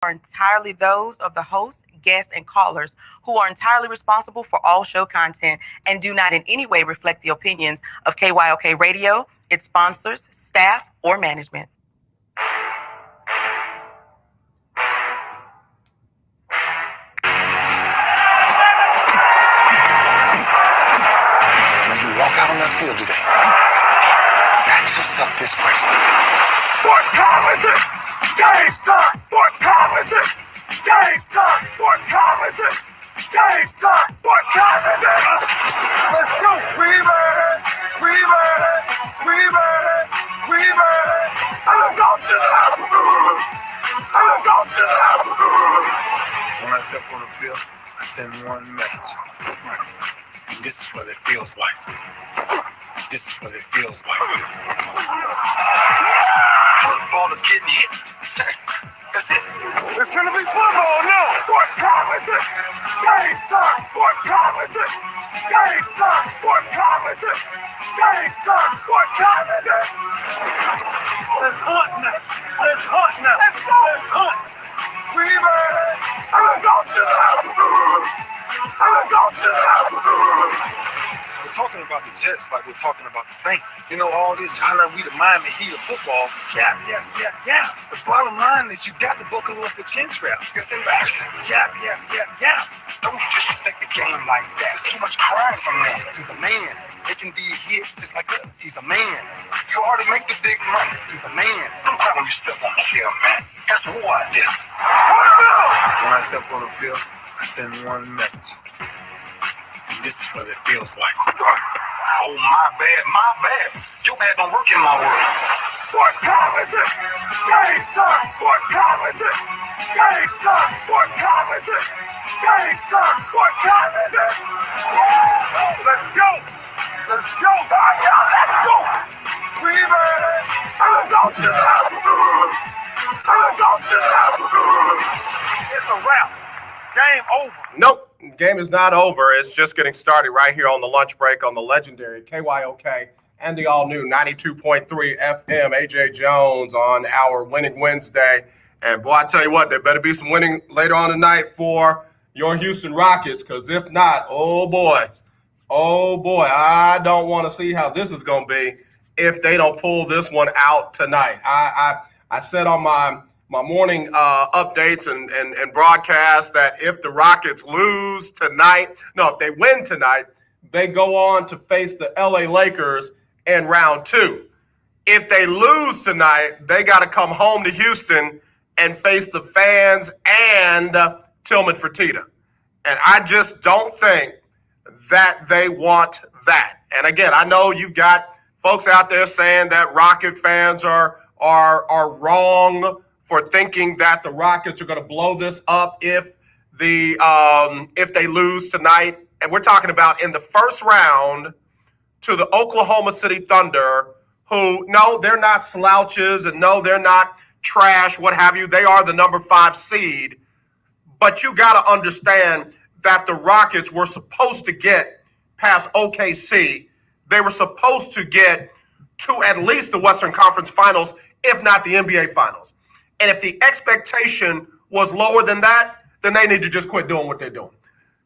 are entirely those of the host, guests, and callers who are entirely responsible for all show content and do not in any way reflect the opinions of KYOK Radio, its sponsors, staff, or management. When you walk out on that field today, ask yourself this question. What time is it? Game time! What time is it? Game time! What time is it? Game time! What time is it? Let's go! We made it! We made it! We made it! We made it! I'm going to the house! I'm going to the house! When I step on the field, I send one message. And this is what it feels like. This is what it feels like. Football is getting hit. That's it. It's gonna be football now. What time is it? Game time. What time is it? Game time. What time is it? Game time. What time is it? Let's hunt now. Let's hunt now. Let's go. Let's hunt. We made it. I'm going to the house. I'm going to the house. We're talking about the Jets like we're talking about the Saints. You know, all this, how like we the Miami Heat of football. Yeah. The bottom line is you got to buckle up with chin straps. It's embarrassing. Yeah. Don't disrespect the game like that. There's too much crying from him. He's a man. They can be hit just like us. He's a man. You already make the big money. He's a man. Don't cry when you step on the field, man. That's war out there. When I step on the field, I send one message. And this is what it feels like. Oh, my bad. Your bad don't work in my world. What time is it? Game time. What time is it? Game time. What time is it? Game time. What time is it? Let's go. Let's go. Let's go. We made it. I'm going to the house. I'm going to the house. It's a wrap. Game over. Nope. Game is not over. It's just getting started right here on the lunch break on the legendary KYOK and the all-new 92.3 FM. AJ Jones on our Winning Wednesday. And, boy, I tell you what, there better be some winning later on tonight for your Houston Rockets, because if not, oh, boy, I don't want to see how this is going to be if they don't pull this one out tonight. I said on my morning updates and broadcasts that if the Rockets lose tonight, if they win tonight, they go on to face the LA Lakers in round 2. If they lose tonight, they got to come home to Houston and face the fans and Tillman Fertitta. And I just don't think that they want that. And again, I know you've got folks out there saying that Rocket fans are wrong for thinking that the Rockets are going to blow this up if they lose tonight. And we're talking about in the first round to the Oklahoma City Thunder, who, no, they're not slouches, and no, they're not trash, what have you. They are the number 5 seed. But you got to understand that the Rockets were supposed to get past OKC. They were supposed to get to at least the Western Conference Finals, if not the NBA Finals. And if the expectation was lower than that, then they need to just quit doing what they're doing.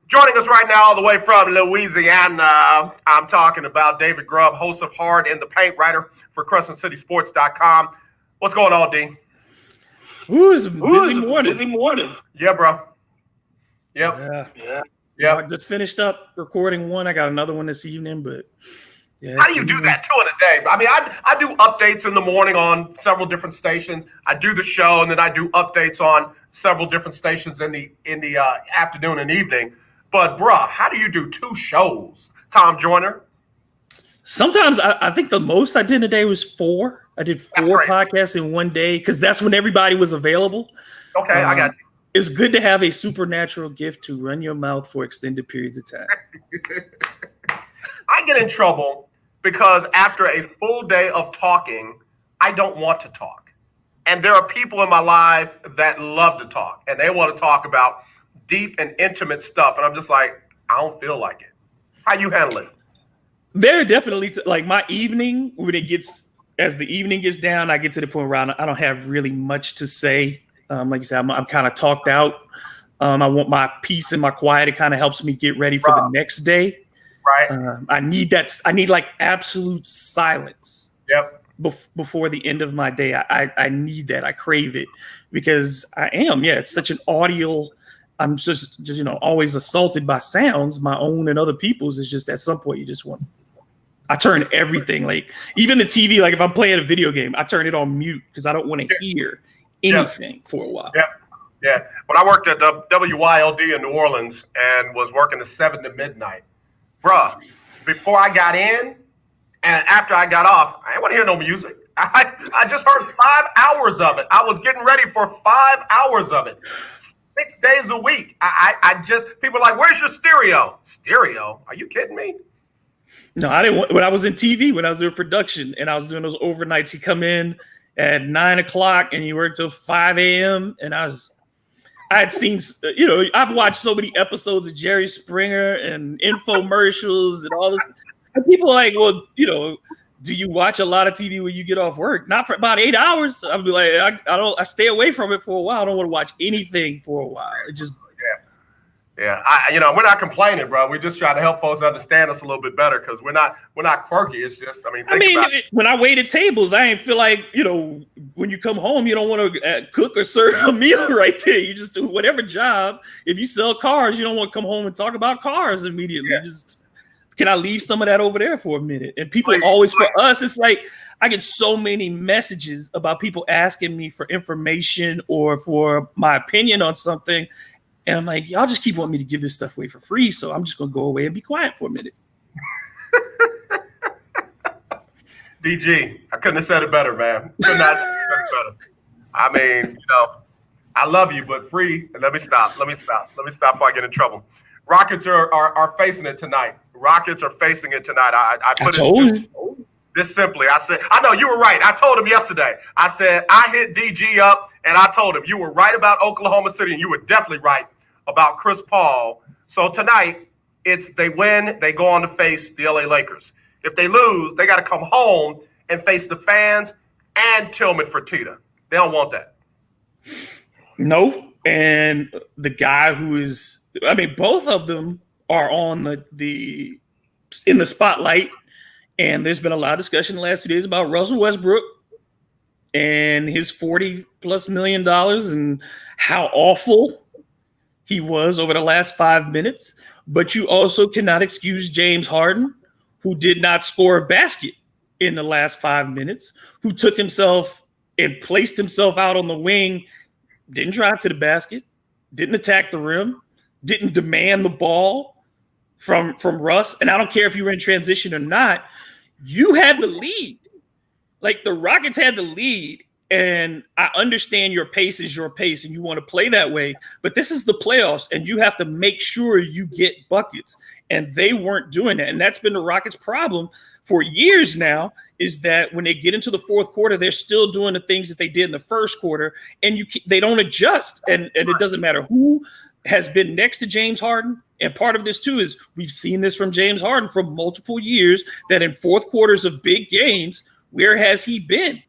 Joining us right now all the way from Louisiana, I'm talking about David Grubb, host of Hard in the Paint, writer for CrescentCitySports.com. What's going on, D? Busy morning. Yeah, bro. Yep. Yeah. I just finished up recording one. I got another one this evening, but yeah. How do you do that 2 in a day? I mean, I do updates in the morning on several different stations. I do the show, and then I do updates on several different stations in the afternoon and evening. But, bruh, how do you do 2 shows, Tom Joyner? Sometimes I think the most I did in a day was 4. I did 4 podcasts in one day because that's when everybody was available. Okay, I got you. It's good to have a supernatural gift to run your mouth for extended periods of time. I get in trouble because after a full day of talking, I don't want to talk. And there are people in my life that love to talk, and they want to talk about deep and intimate stuff. And I'm just like, I don't feel like it. How you handle it? There definitely, like my evening, as the evening gets down, I get to the point where I don't have really much to say. Like you said, I'm kind of talked out. I want my peace and my quiet. It kind of helps me get ready for the next day. Right. I need that. I need like absolute silence. Yep. Before the end of my day, I need that. I crave it because I am. Yeah, it's such an audio. I'm just always assaulted by sounds, my own and other people's. It's just at some point you just want. I turn everything, like even the TV. Like if I'm playing a video game, I turn it on mute because I don't want to hear anything for a while. Yeah. Yeah. When I worked at the WYLD in New Orleans and was working the 7 to midnight, bruh, before I got in and after I got off, I didn't want to hear no music. I just heard 5 hours of it. I was getting ready for 5 hours of it. 6 days a week. I just, people are like, where's your stereo? Stereo? Are you kidding me? No, I didn't want, when I was in TV, when I was doing production and I was doing those overnights, you come in at 9 o'clock and you work till 5 a.m. And I had seen, I've watched so many episodes of Jerry Springer and infomercials and all this. And people are like, well, do you watch a lot of TV when you get off work? Not for about 8 hours. I'll be like, I stay away from it for a while. I don't want to watch anything for a while. It just. Yeah. We're not complaining, bro. We just try to help folks understand us a little bit better because we're not quirky. It's just, when I waited tables, I ain't feel like, when you come home, you don't want to cook or serve a meal right there. You just do whatever job. If you sell cars, you don't want to come home and talk about cars immediately. Yeah. Just, can I leave some of that over there for a minute? And people always, for us, it's like, I get so many messages about people asking me for information or for my opinion on something. And I'm like, y'all just keep wanting me to give this stuff away for free. So I'm just going to go away and be quiet for a minute. DG, I couldn't have said it better, man. Could not have said it better. I mean, I love you, but free. And let me stop before I get in trouble. Rockets are facing it tonight. Rockets are facing it tonight. I put it just simply. I said, I know you were right. I told him yesterday. I said, I hit DG up and I told him you were right about Oklahoma City and you were definitely right about Chris Paul. So tonight, they win, they go on to face the LA Lakers. If they lose, they got to come home and face the fans and Tillman Fertitta. They don't want that. No. And the guy both of them are on in the spotlight. And there's been a lot of discussion the last 2 days about Russell Westbrook and his $40+ million and how awful he was over the last 5 minutes. But you also cannot excuse James Harden, who did not score a basket in the last 5 minutes, who took himself and placed himself out on the wing, didn't drive to the basket, didn't attack the rim, didn't demand the ball from Russ. And I don't care if you were in transition or not, you had the lead. Like the Rockets had the lead. And I understand your pace is your pace and you want to play that way. But this is the playoffs and you have to make sure you get buckets. And they weren't doing that. And that's been the Rockets' problem for years now, is that when they get into the fourth quarter, they're still doing the things that they did in the first quarter. And they don't adjust. And it doesn't matter who has been next to James Harden. And part of this, too, is we've seen this from James Harden for multiple years, that in fourth quarters of big games, where has he been?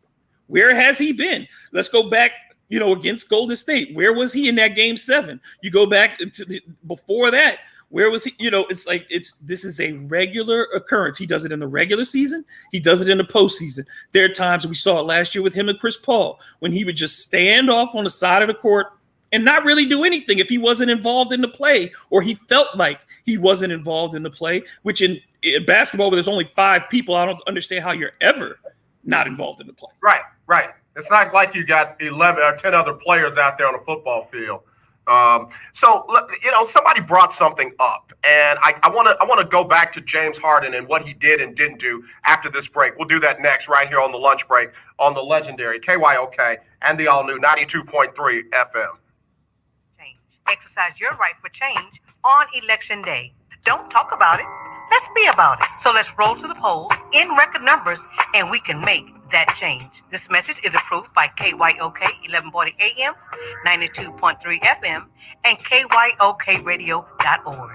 Where has he been? Let's go back, against Golden State. Where was he in that game 7? You go back to before that. Where was he? This is a regular occurrence. He does it in the regular season. He does it in the postseason. There are times, we saw it last year with him and Chris Paul, when he would just stand off on the side of the court and not really do anything if he wasn't involved in the play, or he felt like he wasn't involved in the play, which in basketball, where there's only 5 people, I don't understand how you're ever not involved in the play. Right. It's not like you got 11 or 10 other players out there on the football field. Somebody brought something up, and I want to go back to James Harden and what he did and didn't do after this break. We'll do that next, right here on the lunch break on the legendary KYOK and the all-new 92.3 FM. Exercise your right for change on Election Day. Don't talk about it. Let's be about it. So let's roll to the polls in record numbers, and we can make that change. This message is approved by KYOK 1140 AM, 92.3 FM, and KYOKradio.org.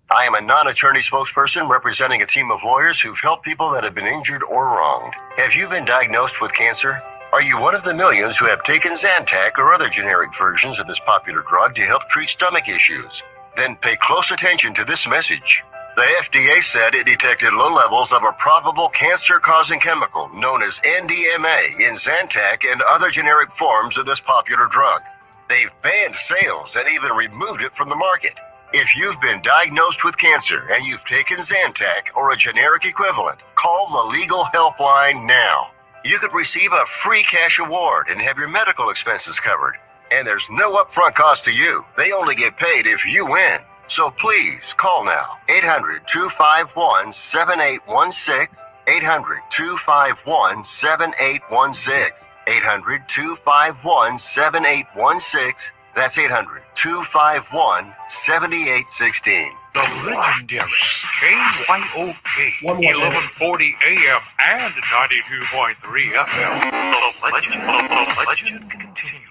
I am a non-attorney spokesperson representing a team of lawyers who've helped people that have been injured or wronged. Have you been diagnosed with cancer? Are you one of the millions who have taken Zantac or other generic versions of this popular drug to help treat stomach issues? Then pay close attention to this message. The FDA said it detected low levels of a probable cancer-causing chemical known as NDMA in Zantac and other generic forms of this popular drug. They've banned sales and even removed it from the market. If you've been diagnosed with cancer and you've taken Zantac or a generic equivalent, call the legal helpline now. You could receive a free cash award and have your medical expenses covered. And there's no upfront cost to you. They only get paid if you win. So please call now. 800-251-7816. 800-251-7816. 800-251-7816. That's 800-251-7816. The legendary KYOK 1140 AM and 92.3 FM. The legend continues.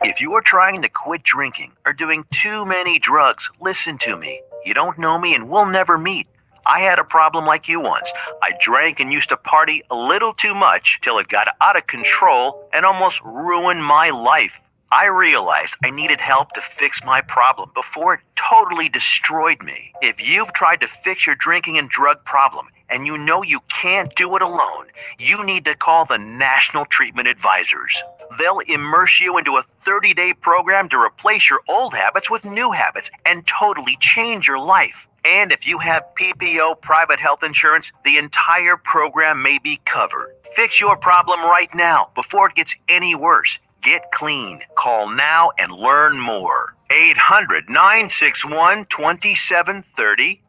If you are trying to quit drinking or doing too many drugs, listen to me. You don't know me and we'll never meet. I had a problem like you once. I drank and used to party a little too much till it got out of control and almost ruined my life. I realized I needed help to fix my problem before it totally destroyed me. If you've tried to fix your drinking and drug problem and you know you can't do it alone, you need to call the National Treatment Advisors. They'll immerse you into a 30-day program to replace your old habits with new habits and totally change your life. And if you have PPO private health insurance, the entire program may be covered. Fix your problem right now before it gets any worse. Get clean. Call now and learn more. 800-961-2730.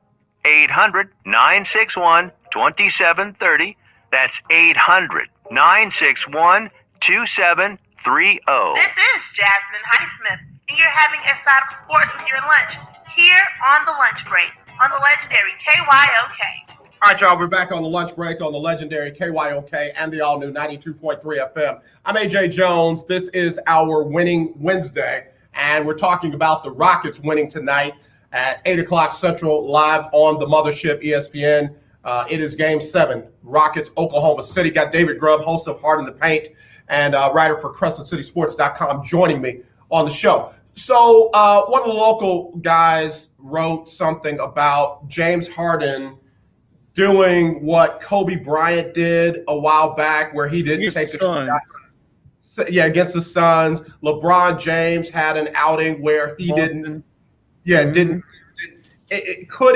800-961-2730. That's 800-961-2730. This is Jasmine Highsmith, and you're having a side of sports with your lunch here on the lunch break on the legendary KYOK. All right, y'all, we're back on the lunch break on the legendary KYOK and the all-new 92.3 FM. I'm AJ Jones. This is our Winning Wednesday, and we're talking about the Rockets winning tonight at 8 o'clock Central, live on the mothership ESPN. It is Game 7, Rockets, Oklahoma City. Got David Grubb, host of Heart in the Paint, and writer for CrescentCitySports.com, joining me on the show. So one of the local guys wrote something about James Harden doing what Kobe Bryant did a while back, where he didn't take a shot. Yeah, against the Suns. LeBron James had an outing where he didn't. Could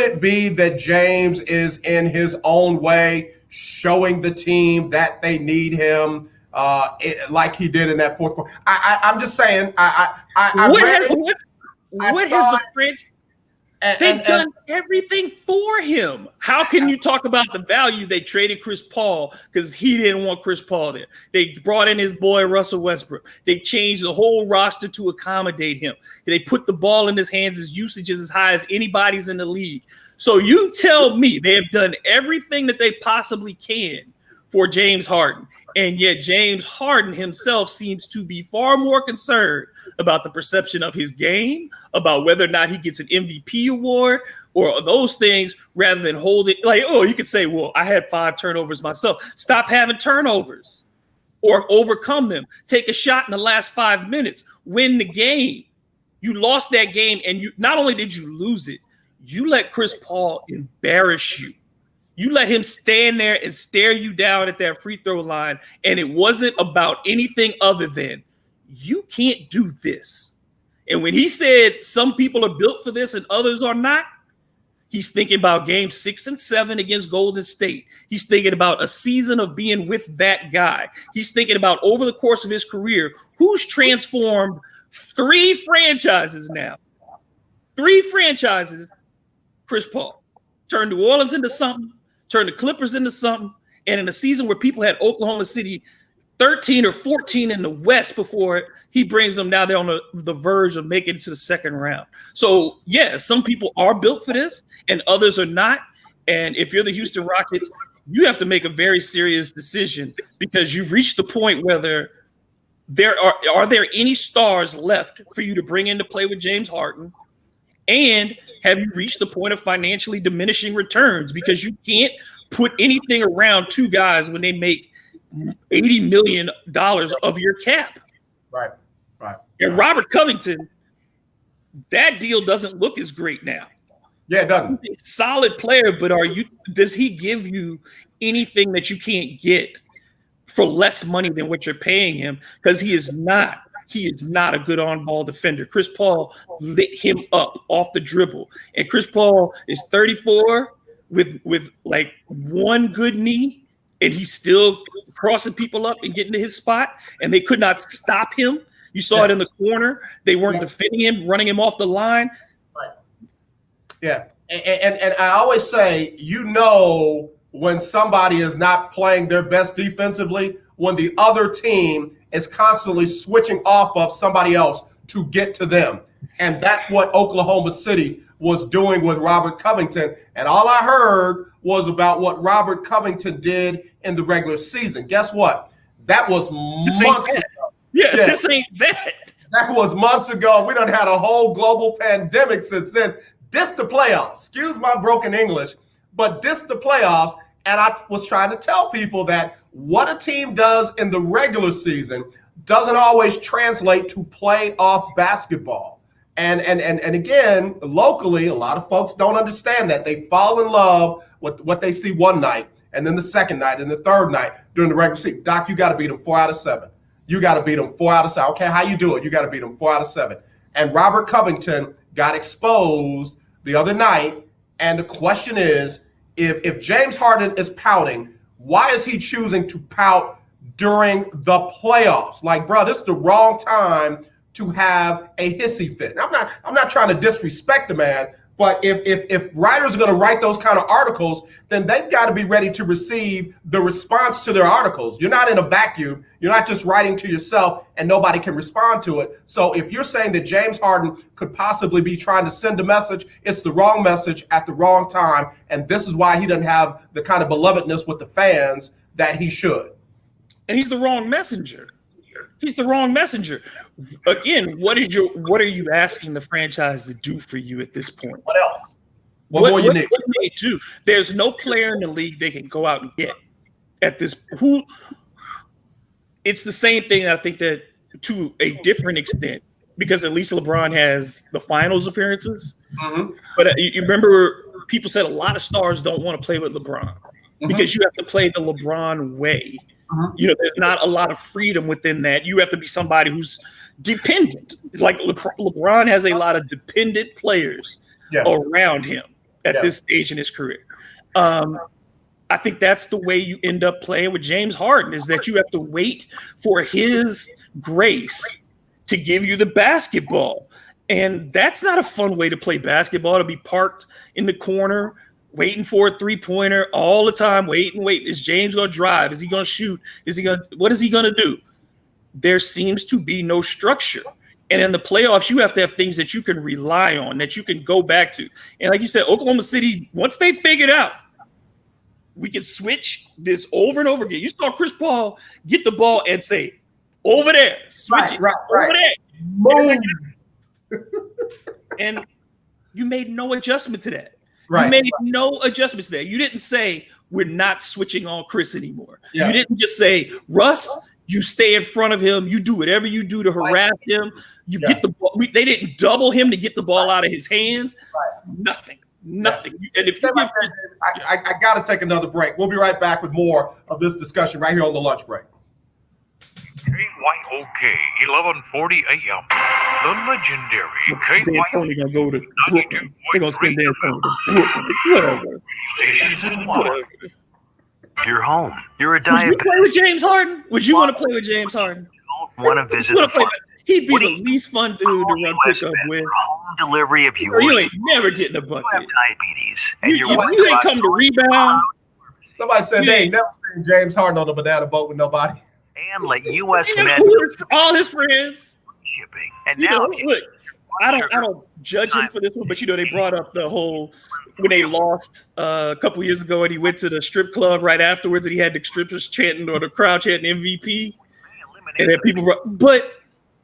it be that James is in his own way showing the team that they need him, like he did in that fourth quarter? I'm just saying. What has the French? They've done everything for him. How can you talk about the value? They traded Chris Paul because he didn't want Chris Paul there. They brought in his boy Russell Westbrook. They changed the whole roster to accommodate him. They put the ball in his hands. His usage is as high as anybody's in the league. So you tell me they have done everything that they possibly can for James Harden. And yet James Harden himself seems to be far more concerned about the perception of his game, about whether or not he gets an MVP award or those things, rather than hold it like, oh, you could say, well, I had 5 turnovers myself. Stop having turnovers or overcome them. Take a shot in the last 5 minutes. Win the game. You lost that game, and you not only did you lose it, you let Chris Paul embarrass you. You let him stand there and stare you down at that free throw line, and it wasn't about anything other than, you can't do this. And when he said some people are built for this and others are not, he's thinking about games 6 and 7 against Golden State. He's thinking about a season of being with that guy. He's thinking about over the course of his career, who's transformed 3 franchises now. 3 franchises, Chris Paul. Turned New Orleans into something, turned the Clippers into something, and in a season where people had Oklahoma City 13 or 14 in the West before it, he brings them now. They're on the verge of making it to the second round. So, yeah, some people are built for this and others are not. And if you're the Houston Rockets, you have to make a very serious decision, because you've reached the point whether there are there any stars left for you to bring in to play with James Harden? And have you reached the point of financially diminishing returns? Because you can't put anything around 2 guys when they make $80 million of your cap. Right. And Robert Covington, that deal doesn't look as great now. Yeah, it doesn't. He's a solid player, but does he give you anything that you can't get for less money than what you're paying him? Because he is not a good on-ball defender. Chris Paul lit him up off the dribble. And Chris Paul is 34 with like one good knee, and he's still crossing people up and getting to his spot, and they could not stop him. You saw it in the corner. They weren't defending him, running him off the line. Right. Yeah. And I always say, when somebody is not playing their best defensively, when the other team is constantly switching off of somebody else to get to them. And that's what Oklahoma City was doing with Robert Covington. And all I heard was about what Robert Covington did in the regular season. Guess what? That was months ago. Yeah, this ain't that. That was months ago. We done had a whole global pandemic since then. This the playoffs. Excuse my broken English, but this the playoffs. And I was trying to tell people that what a team does in the regular season doesn't always translate to playoff basketball. And again, locally, a lot of folks don't understand that. They fall in love with what they see one night, and then the second night, and the third night during the regular season. Doc, you got to beat them 4 out of 7. You got to beat them 4 out of 7. Okay, how you do it? You got to beat them 4 out of 7. And Robert Covington got exposed the other night. And the question is, if James Harden is pouting, why is he choosing to pout during the playoffs? Like, bro, this is the wrong time to have a hissy fit. Now, I'm not trying to disrespect the man, but if writers are going to write those kind of articles, then they've got to be ready to receive the response to their articles. You're not in a vacuum. You're not just writing to yourself and nobody can respond to it. So if you're saying that James Harden could possibly be trying to send a message, it's the wrong message at the wrong time. And this is why he doesn't have the kind of belovedness with the fans that he should. And he's the wrong messenger. He's the wrong messenger. Again, what are you asking the franchise to do for you at this point? What else? What more you need? What do they do? There's no player in the league they can go out and get at this. It's the same thing, I think, that to a different extent, because at least LeBron has the finals appearances. Mm-hmm. But you remember, people said a lot of stars don't want to play with LeBron because you have to play the LeBron way. You know, there's not a lot of freedom within that. You have to be somebody who's dependent. Like LeBron has a lot of dependent players around him at this stage in his career. I think that's the way you end up playing with James Harden, is that you have to wait for his grace to give you the basketball. And that's not a fun way to play basketball, to be parked in the corner waiting for a three-pointer all the time, wait. Is James going to drive? Is he going to shoot? What is he going to do? There seems to be no structure. And in the playoffs, you have to have things that you can rely on, that you can go back to. And like you said, Oklahoma City, once they figured out, we can switch this over and over again. You saw Chris Paul get the ball and say, over there, switch it, over there. Move. And you made no adjustment to that. Right. You made no adjustments there. You didn't say, we're not switching on Chris anymore. Yeah. You didn't just say, Russ, you stay in front of him. You do whatever you do to harass him. You get the ball. They didn't double him to get the ball out of his hands. Right. Nothing. Yeah. And if you I got to take another break. We'll be right back with more of this discussion right here on the lunch break. KYOK 1140 AM. The legendary KYOK gonna go to Brooklyn. They're gonna spend their time to Brooklyn. Whatever. You're home. You're a diabetic. Would you play with James Harden? Would you want to play with James Harden? Want to visit the farm? He'd be the least fun dude to run pickup with. Home delivery of yours. You ain't never getting a bucket. You have diabetes. And you ain't come to rebound. Somebody said they ain't never seen James Harden on a banana boat with nobody. And let U.S. men all his friends shipping. And now, look, I don't judge him for this one, but they brought up the whole when they lost a couple years ago, and he went to the strip club right afterwards, and he had the strippers chanting or the crowd chanting MVP, and then people. But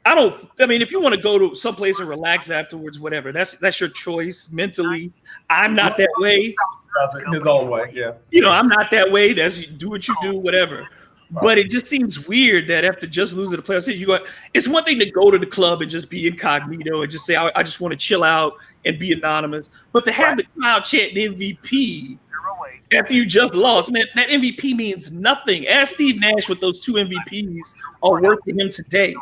if you want to go to someplace and relax afterwards, whatever, that's your choice. Mentally, I'm not that way. His own way, yeah. I'm not that way. Do what you do, whatever. But it just seems weird that after just losing the playoffs, you go. It's one thing to go to the club and just be incognito and just say, I just want to chill out and be anonymous. But to have the crowd chant MVP after you just lost, man, that MVP means nothing. Ask Steve Nash what those 2 MVPs are worth to him today.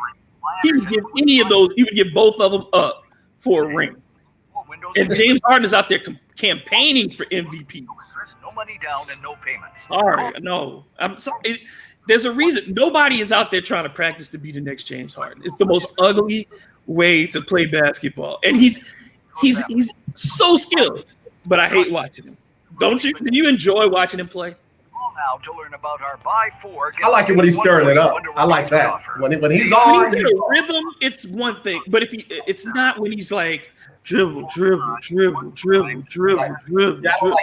He would give any of those, he would give both of them up for a ring. And James Harden is out there campaigning for MVPs. There's no money down and no payments. Sorry, no. I'm sorry. There's a reason. Nobody is out there trying to practice to be the next James Harden. It's the most ugly way to play basketball. And he's so skilled, but I hate watching him. Don't you? Do you enjoy watching him play? Now to learn about our buy 4. I like it when he's stirring it up. I like that. When he's on, when he's in a rhythm, it's one thing. But if it's not when he's like dribble. Yeah, I like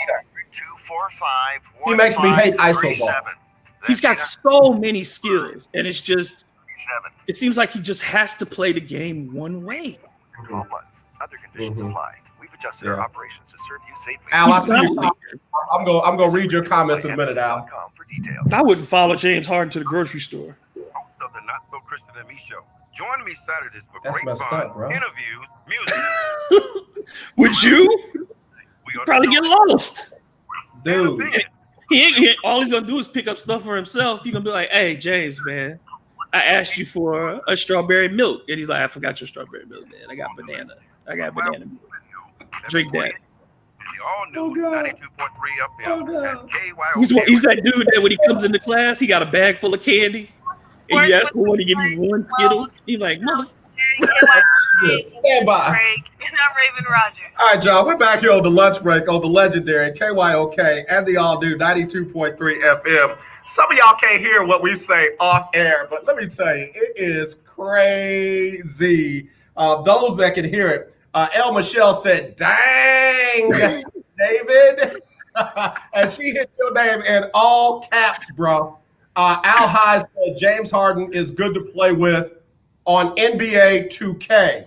that. 2, 4, 5. He makes me hate ISO ball. He's got so many skills, and it's just, it seems like he just has to play the game one way. 12 months. Other conditions apply. We've adjusted our operations to serve you safely. Al, I'm gonna read your comments in a minute, Al. For details. I wouldn't follow James Harden to the grocery store. Host of the Not So Christian and Me show. Join me Saturdays for That's great messed fun, up, bro. interviews, music. Would you? Probably get lost. Dude. All he's gonna do is pick up stuff for himself. You're gonna be like, "Hey, James, man, I asked you for a strawberry milk," and he's like, "I forgot your strawberry milk, man. I got banana milk. Drink that." All new 92.3 FM at KYOK. He's that dude that when he comes into class, he got a bag full of candy, and you ask for one to give you one Skittle. He's like, "Mother." Stand by. And I'm Raven Rogers. All right, y'all. We're back here on the lunch break on the legendary KYOK and the all-new 92.3 FM. Some of y'all can't hear what we say off air, but let me tell you, it is crazy. Those that can hear it, El Michelle said, "Dang, David." And she hit your name in all caps, bro. Al High said James Harden is good to play with on NBA 2K.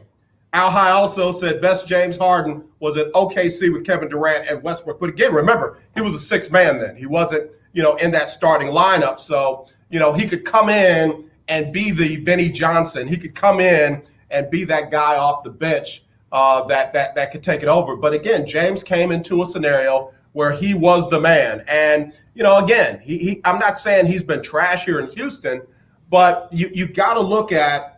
Al High also said best James Harden was at OKC with Kevin Durant and Westbrook. But again, remember, he was a sixth man then. He wasn't, in that starting lineup. So, he could come in and be the Vinnie Johnson. He could come in and be that guy off the bench that could take it over. But again, James came into a scenario where he was the man. And, again, I'm not saying he's been trash here in Houston, but you got to look at,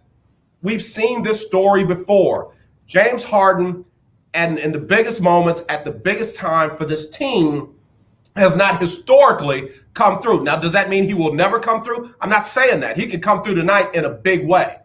we've seen this story before. James Harden, and in the biggest moments at the biggest time for this team, has not historically come through. Now, does that mean he will never come through? I'm not saying that. He could come through tonight in a big way.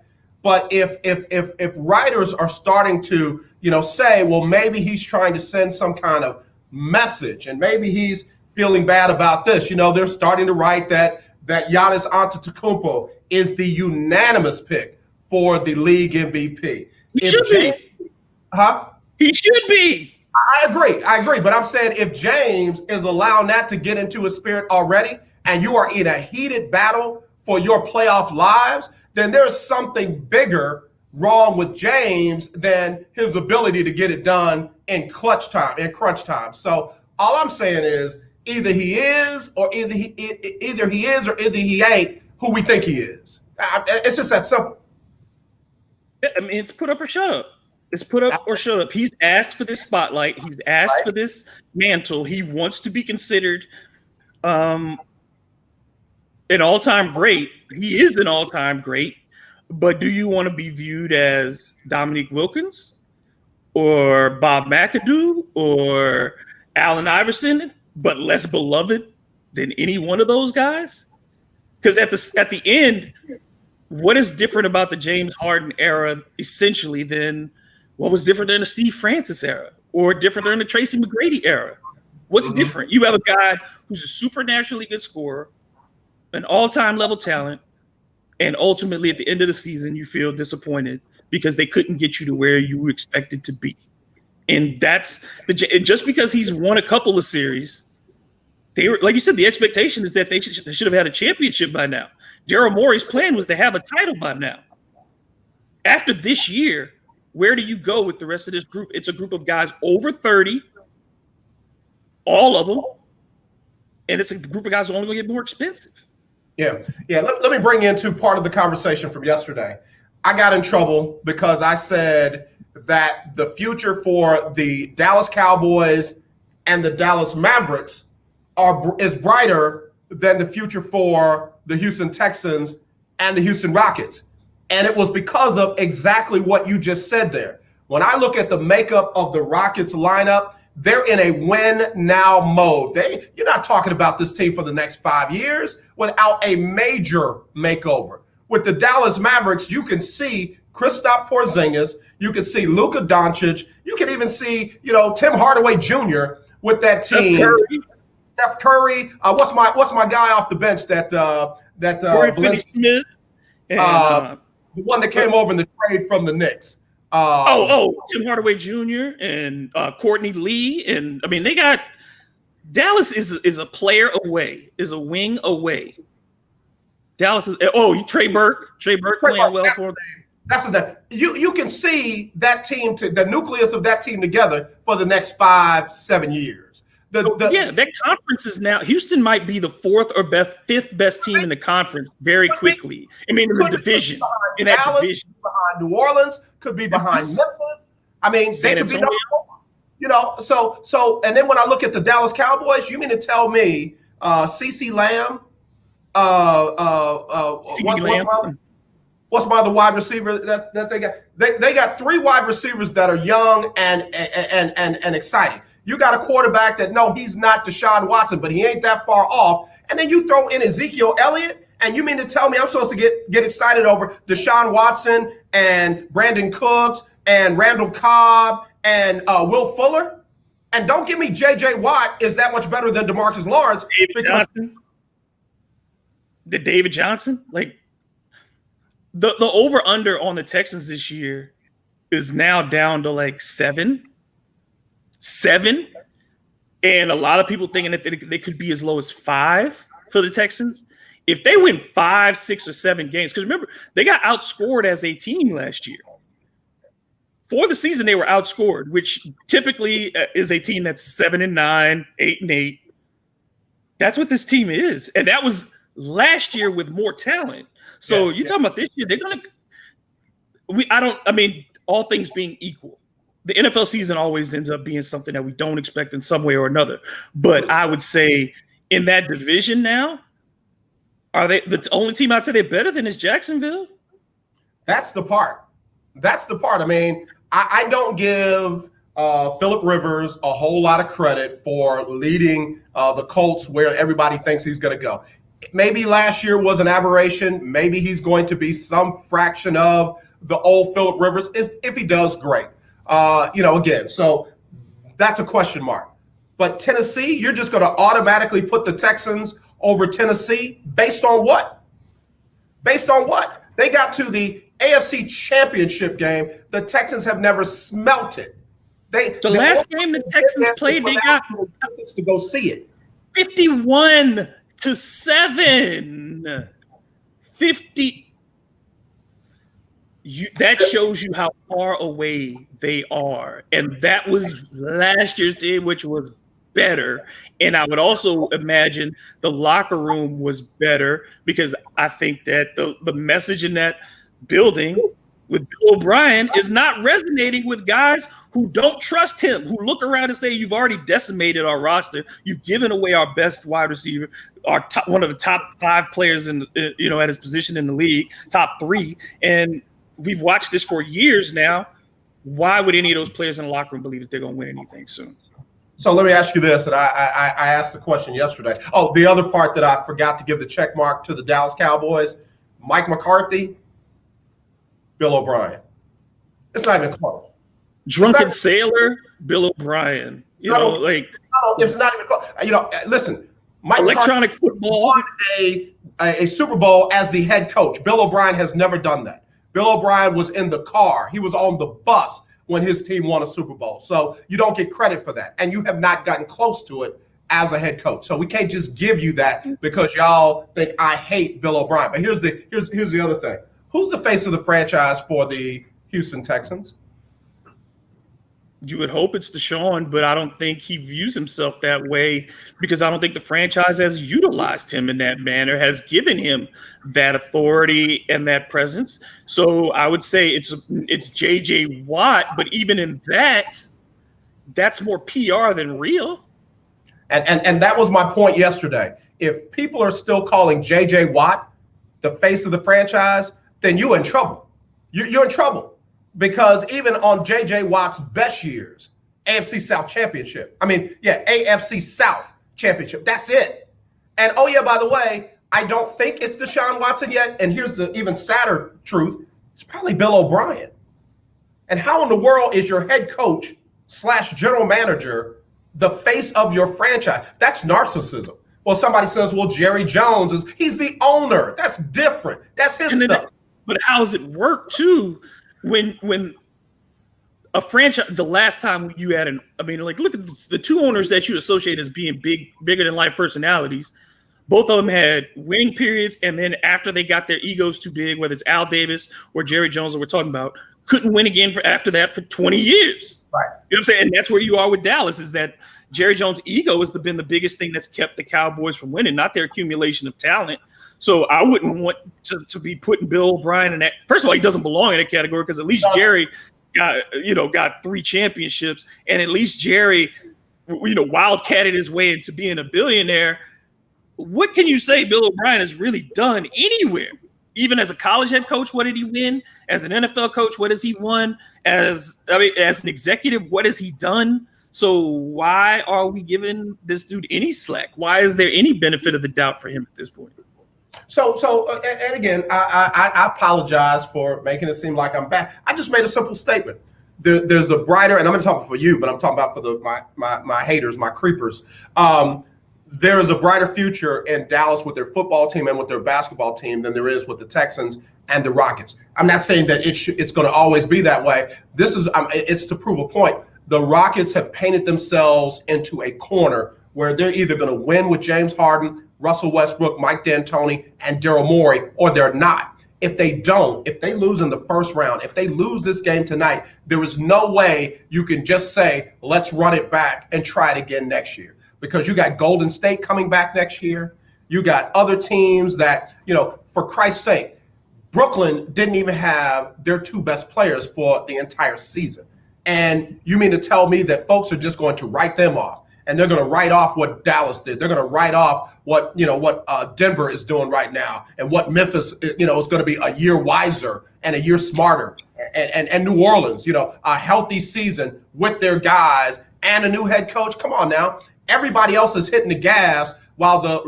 But if writers are starting to, say, well, maybe he's trying to send some kind of message, and maybe he's feeling bad about this. They're starting to write that Giannis Antetokounmpo is the unanimous pick for the league MVP. He should be. Huh? He should be. I agree. But I'm saying if James is allowing that to get into his spirit already, and you are in a heated battle for your playoff lives, then there's something bigger wrong with James than his ability to get it done in crunch time. So all I'm saying is either he is or either he ain't who we think he is. It's just that simple. I mean, it's put up or shut up. It's put up or shut up. He's asked for this spotlight. He's asked for this mantle. He wants to be considered an all-time great. He is an all-time great. But do you want to be viewed as Dominique Wilkins or Bob McAdoo or Allen Iverson, but less beloved than any one of those guys? Because at the end, what is different about the James Harden era essentially than what was different than the Steve Francis era or different than the Tracy McGrady era? What's different? You have a guy who's a supernaturally good scorer, an all-time level talent, and ultimately at the end of the season, you feel disappointed because they couldn't get you to where you were expected to be. And that's just because he's won a couple of series, they were, like you said, the expectation is that they should have had a championship by now. Daryl Morey's plan was to have a title by now. After this year, where do you go with the rest of this group? It's a group of guys over 30, all of them, and it's a group of guys who are only going to get more expensive. Yeah. Let me bring into part of the conversation from yesterday. I got in trouble because I said that the future for the Dallas Cowboys and the Dallas Mavericks is brighter than the future for the Houston Texans and the Houston Rockets. And it was because of exactly what you just said there. When I look at the makeup of the Rockets lineup, they're in a win now mode. You're not talking about this team for the next 5 years without a major makeover. With the Dallas Mavericks, you can see Kristaps Porzingis, you can see Luka Doncic, you can even see, Tim Hardaway Jr. with that team. Steph Curry. What's my guy off the bench that Finney-Smith, and, the one that came over in the trade from the Knicks. Tim Hardaway Jr. and Courtney Lee, and I mean they got Dallas is a player away, is a wing away. Dallas is Trey Burke playing well for them. That's what you can see that team the nucleus of that team together for the next 5-7 years. That conference is now Houston might be the fourth or fifth best team in the conference very quickly. I mean, in the division, in that Dallas, division, behind New Orleans, could be behind Memphis. I mean, they could be number 4. So, and then when I look at the Dallas Cowboys, you mean to tell me CeeCee Lamb, what's my other wide receiver that they got? They got 3 wide receivers that are young and exciting. You got a quarterback that, no, he's not Deshaun Watson, but he ain't that far off. And then you throw in Ezekiel Elliott, and you mean to tell me I'm supposed to get excited over Deshaun Watson and Brandon Cooks and Randall Cobb and Will Fuller? And don't give me J.J. Watt is that much better than DeMarcus Lawrence. David Johnson? Like, the over-under on the Texans this year is now down to like 7. And a lot of people thinking that they could be as low as 5 for the Texans. If they win 5, 6, or 7 games, because remember, they got outscored as a team last year. For the season, they were outscored, which typically is a team that's 7-9, 8-8. That's what this team is. And that was last year with more talent. So you're talking about this year, they're going to – all things being equal, the NFL season always ends up being something that we don't expect in some way or another. But I would say in that division now, are they the only team I'd say they're better than is Jacksonville? That's the part. I mean, I don't give Phillip Rivers a whole lot of credit for leading the Colts where everybody thinks he's going to go. Maybe last year was an aberration. Maybe he's going to be some fraction of the old Phillip Rivers. If he does, great. Again, so that's a question mark. But Tennessee, you're just going to automatically put the Texans over Tennessee based on what? They got to the AFC Championship game. The Texans have never smelt it. The last game the Texans played, they got to go see it. 51-7. 50. That shows you how far away they are. And that was last year's team, which was better. And I would also imagine the locker room was better because I think that the message in that building with Bill O'Brien is not resonating with guys who don't trust him, who look around and say, you've already decimated our roster. You've given away our best wide receiver, one of the top 5 players at his position in the league, top 3. And we've watched this for years now. Why would any of those players in the locker room believe that they're going to win anything soon? So let me ask you this, and I asked the question yesterday. Oh, the other part that I forgot to give the check mark to the Dallas Cowboys, Mike McCarthy, Bill O'Brien. It's not even close. Drunken sailor, Bill O'Brien. It's not even close. Listen, Mike electronic McCarthy football won a Super Bowl as the head coach. Bill O'Brien has never done that. Bill O'Brien was in the car. He was on the bus when his team won a Super Bowl. So you don't get credit for that. And you have not gotten close to it as a head coach. So we can't just give you that because y'all think I hate Bill O'Brien. But here's the other thing. Who's the face of the franchise for the Houston Texans? You would hope it's Deshaun, but I don't think he views himself that way because I don't think the franchise has utilized him in that manner, has given him that authority and that presence. So I would say it's J.J. Watt, but even in that, that's more PR than real. And that was my point yesterday. If people are still calling J.J. Watt the face of the franchise, then you're in trouble. You're in trouble. Because even on J.J. Watt's best years, AFC South Championship. AFC South Championship. That's it. And oh yeah, by the way, I don't think it's Deshaun Watson yet. And here's the even sadder truth. It's probably Bill O'Brien. And how in the world is your head coach / general manager the face of your franchise? That's narcissism. Well, somebody says, well, Jerry Jones he's the owner. That's different. That's his stuff. But how does it work too? When a franchise, the last time you had look at the two owners that you associate as being bigger than life personalities. Both of them had winning periods, and then after they got their egos too big, whether it's Al Davis or Jerry Jones that we're talking about, couldn't win again after that for 20 years. Right. You know what I'm saying? And that's where you are with Dallas, is that Jerry Jones' ego has been the biggest thing that's kept the Cowboys from winning, not their accumulation of talent. So I wouldn't want to be putting Bill O'Brien in that. First of all, he doesn't belong in that category because at least Jerry got 3 championships, and at least Jerry, wildcatted his way into being a billionaire. What can you say Bill O'Brien has really done anywhere? Even as a college head coach, what did he win? As an NFL coach, what has he won? As an executive, what has he done? So why are we giving this dude any slack? Why is there any benefit of the doubt for him at this point? And again, I apologize for making it seem like I'm bad. I just made a simple statement. There's a brighter, and I'm going to talk for you, but I'm talking about for my haters, my creepers. There is a brighter future in Dallas with their football team and with their basketball team than there is with the Texans and the Rockets. I'm not saying that it's going to always be that way. It's to prove a point. The Rockets have painted themselves into a corner where they're either going to win with James Harden, Russell Westbrook, Mike D'Antoni, and Daryl Morey, or they're not. If they don't, if they lose in the first round, if they lose this game tonight, there is no way you can just say, let's run it back and try it again next year. Because you got Golden State coming back next year. You got other teams that, for Christ's sake, Brooklyn didn't even have their 2 best players for the entire season. And you mean to tell me that folks are just going to write them off? And they're going to write off what Dallas did. They're going to write off what Denver is doing right now, and what Memphis is going to be a year wiser and a year smarter, and New Orleans, a healthy season with their guys and a new head coach. Come on now, everybody else is hitting the gas while the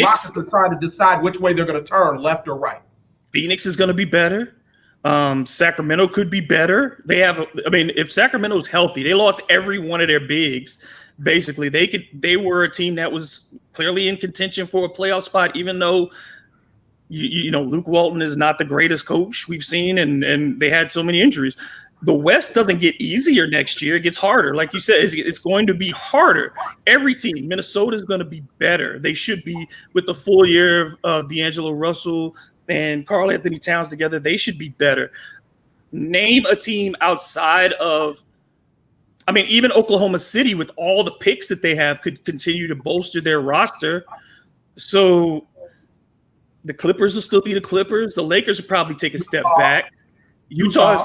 Rockets are trying to decide which way they're going to turn, left or right. Phoenix is going to be better. Sacramento could be better. If Sacramento's healthy, they lost every one of their bigs. Basically, they were a team that was clearly in contention for a playoff spot, even though Luke Walton is not the greatest coach we've seen, and they had so many injuries. The West doesn't get easier next year; it gets harder. Like you said, it's going to be harder. Every team, Minnesota is going to be better. They should be, with the full year of D'Angelo Russell and Karl Anthony Towns together. They should be better. Name a team outside of. Even Oklahoma City, with all the picks that they have, could continue to bolster their roster. So the Clippers will still be the Clippers. The Lakers will probably take a step back. Utah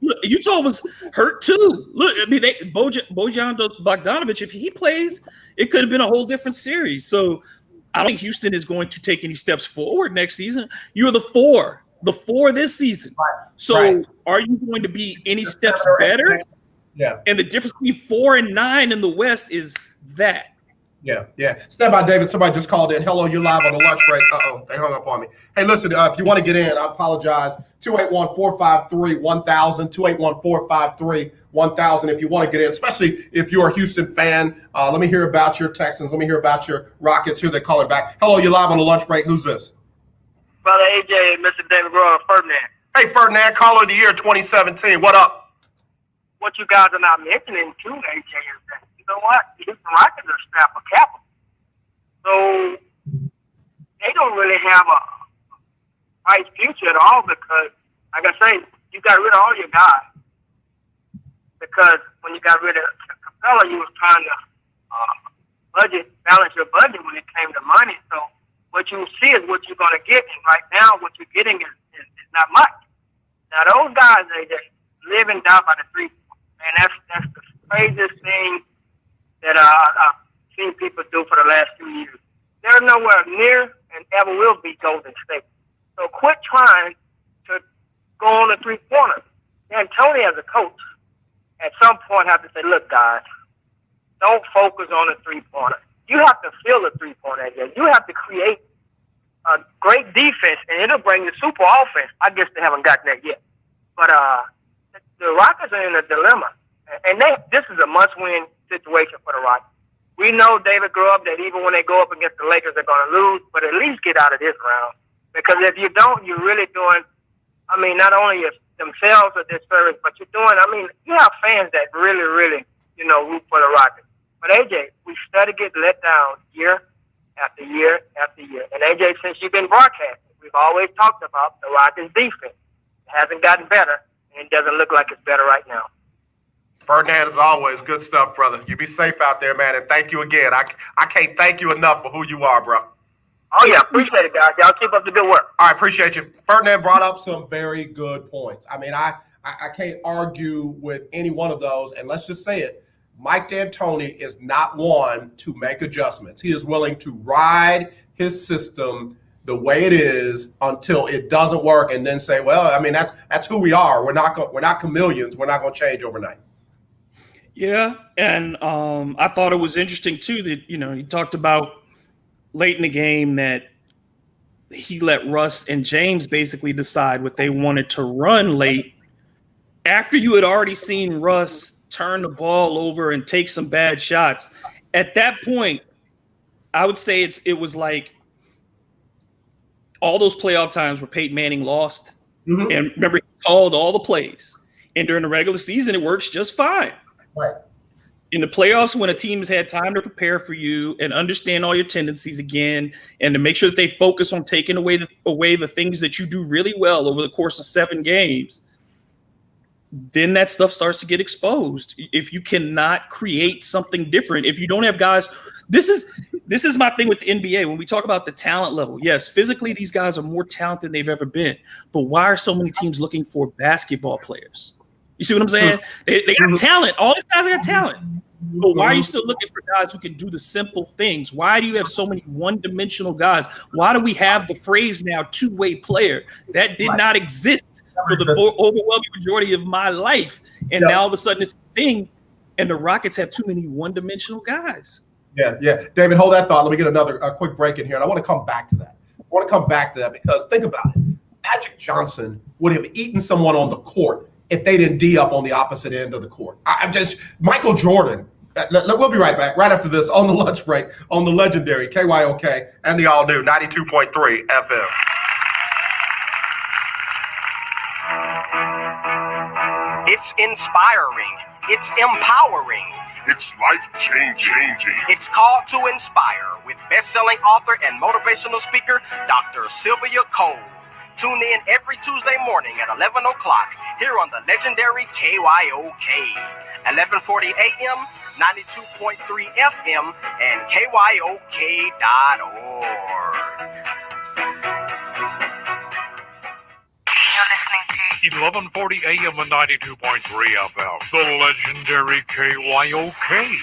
was hurt too. Look, Bojan Bogdanovic, if he plays, it could have been a whole different series. So I don't think Houston is going to take any steps forward next season. You're the 4 this season. Right. So Are you going to be any steps better? Yeah. And the difference between 4 and 9 in the West is that. Yeah. Stand by, David. Somebody just called in. Hello, you're live on the lunch break. Uh-oh, they hung up on me. Hey, listen, if you want to get in, I apologize. 281-453-1000, 281-453-1000 if you want to get in, especially if you're a Houston fan. Let me hear about your Texans. Let me hear about your Rockets. Here they call it back. Hello, you're live on the lunch break. Who's this? Brother AJ, Mr. David Roy, Ferdinand. Hey, Ferdinand, caller of the year 2017. What up? What you guys are not mentioning too, AJ, is that, you know what? The Houston Rockets are strapped for capital. So they don't really have a bright future at all because, like I say, you got rid of all your guys. The because when you got rid of Capella, you was trying to balance your budget when it came to money. So what you see is what you're going to get, and right now what you're getting is not much. Now those guys, they live and die by the three. And that's the craziest thing that I've seen people do for the last 2 years. They're nowhere near and ever will be Golden State. So quit trying to go on the three-pointer. And Tony, as a coach, at some point have to say, look, guys, don't focus on the three-pointer. You have to feel the three-pointer again. You have to create a great defense, and it'll bring the super offense. I guess they haven't gotten that yet. But the Rockets are in a dilemma, and this is a must-win situation for the Rockets. We know David Grubb that even when they go up against the Lakers, they're going to lose, but at least get out of this round. Because if you don't, you're really doing, not only themselves a disservice, but you're doing, you have fans that really, really, root for the Rockets. But AJ, we started to get let down year after year after year. And AJ, since you've been broadcasting, we've always talked about the Rockets' defense. It hasn't gotten better, and it doesn't look like it's better right now. Ferdinand, as always, good stuff, brother. You be safe out there, man, and thank you again. I can't thank you enough for who you are, bro. Oh, yeah, appreciate it, guys. Y'all keep up the good work. All right, appreciate you. Ferdinand brought up some very good points. I can't argue with any one of those, and let's just say it. Mike D'Antoni is not one to make adjustments. He is willing to ride his system the way it is until it doesn't work, and then say, well, that's who we are. We're not chameleons. We're not going to change overnight. Yeah, and I thought it was interesting too that he talked about late in the game that he let Russ and James basically decide what they wanted to run late after you had already seen Russ turn the ball over and take some bad shots. At that point, I would say it was like all those playoff times where Peyton Manning lost. Mm-hmm. And remember, he called all the plays. And during the regular season, it works just fine. Right. In the playoffs, when a team has had time to prepare for you and understand all your tendencies again, and to make sure that they focus on taking away the things that you do really well over the course of 7 games, then that stuff starts to get exposed. If you cannot create something different, if you don't have guys, this is my thing with the NBA. When we talk about the talent level, yes, physically these guys are more talented than they've ever been. But why are so many teams looking for basketball players? You see what I'm saying? They got talent. All these guys got talent. But why are you still looking for guys who can do the simple things? Why do you have so many one-dimensional guys? Why do we have the phrase now two-way player? That did not exist for the overwhelming majority of my life. And now all of a sudden it's a thing, and the Rockets have too many one-dimensional guys. Yeah. David, hold that thought. Let me get a quick break in here, and I want to come back to that. Because think about it. Magic Johnson would have eaten someone on the court if they didn't D up on the opposite end of the court. Michael Jordan. We'll be right back right after this on the lunch break on the legendary KYOK and the all-new 92.3 FM. It's inspiring. It's empowering. It's life-changing. It's called to inspire with best-selling author and motivational speaker, Dr. Sylvia Cole. Tune in every Tuesday morning at 11 o'clock here on the legendary KYOK, 1140 AM, 92.3 FM, and KYOK.org. You're listening to 1140 AM and 92.3 FM, the legendary KYOK.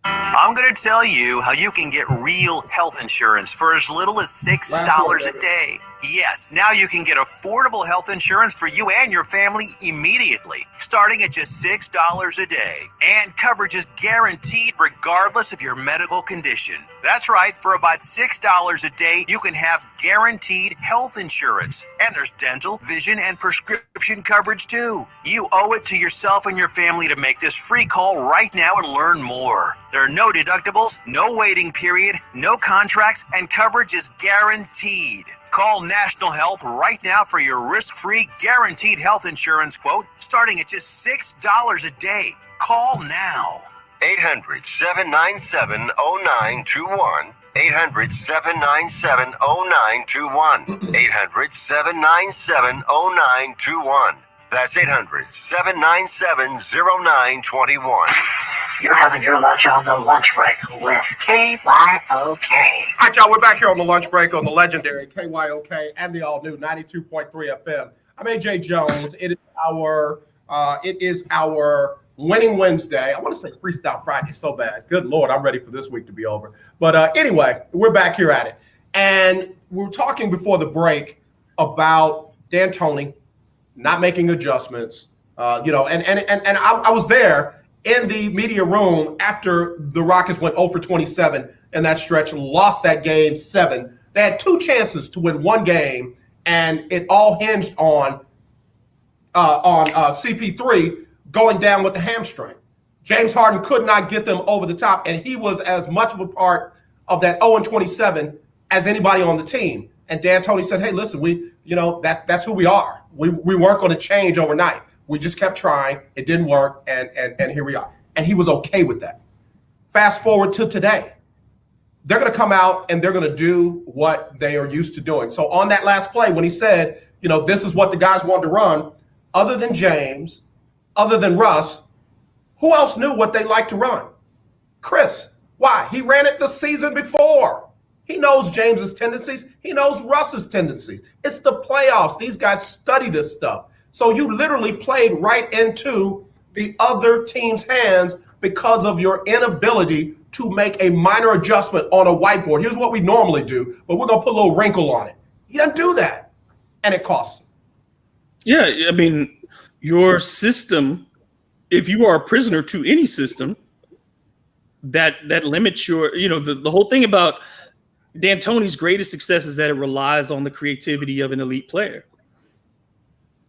I'm going to tell you how you can get real health insurance for as little as $6 a day. Yes, now you can get affordable health insurance for you and your family immediately, starting at just $6 a day. And coverage is guaranteed regardless of your medical condition. That's right, for about $6 a day, you can have guaranteed health insurance. And there's dental, vision, and prescription coverage too. You owe it to yourself and your family to make this free call right now and learn more. There are no deductibles, no waiting period, no contracts, and coverage is guaranteed. Call National Health right now for your risk-free guaranteed health insurance quote starting at just $6 a day. Call now. 800-797-0921. 800-797-0921. 800-797-0921. That's 800-797-0921. You're having your lunch on the lunch break with KYOK. All right, y'all, we're back here on the lunch break on the legendary KYOK and the all-new 92.3 FM. I'm AJ Jones. It is our Winning Wednesday. I want to say Freestyle Friday so bad. Good Lord, I'm ready for this week to be over. But anyway, we're back here at it. And we were talking before the break about D'Antoni not making adjustments, and I was there in the media room after the Rockets went 0 for 27 in that stretch, lost that game 7. They had 2 chances to win one game, and it all hinged on CP3 going down with the hamstring. James Harden could not get them over the top, and he was as much of a part of that 0-27 as anybody on the team. And D'Antoni said, "Hey, listen, that's who we are. We weren't going to change overnight. We just kept trying. It didn't work, and here we are." And he was okay with that. Fast forward to today. They're going to come out and they're going to do what they are used to doing. So on that last play, when he said, this is what the guys wanted to run, other than James, other than Russ, who else knew what they like to run? Chris. Why? He ran it the season before. He knows James's tendencies. He knows Russ's tendencies. It's the playoffs. These guys study this stuff. So you literally played right into the other team's hands because of your inability to make a minor adjustment on a whiteboard. Here's what we normally do, but we're going to put a little wrinkle on it. He doesn't do that, and it costs him. Yeah, I mean, your system, if you are a prisoner to any system, that limits your, the whole thing about D'Antoni's greatest success is that it relies on the creativity of an elite player.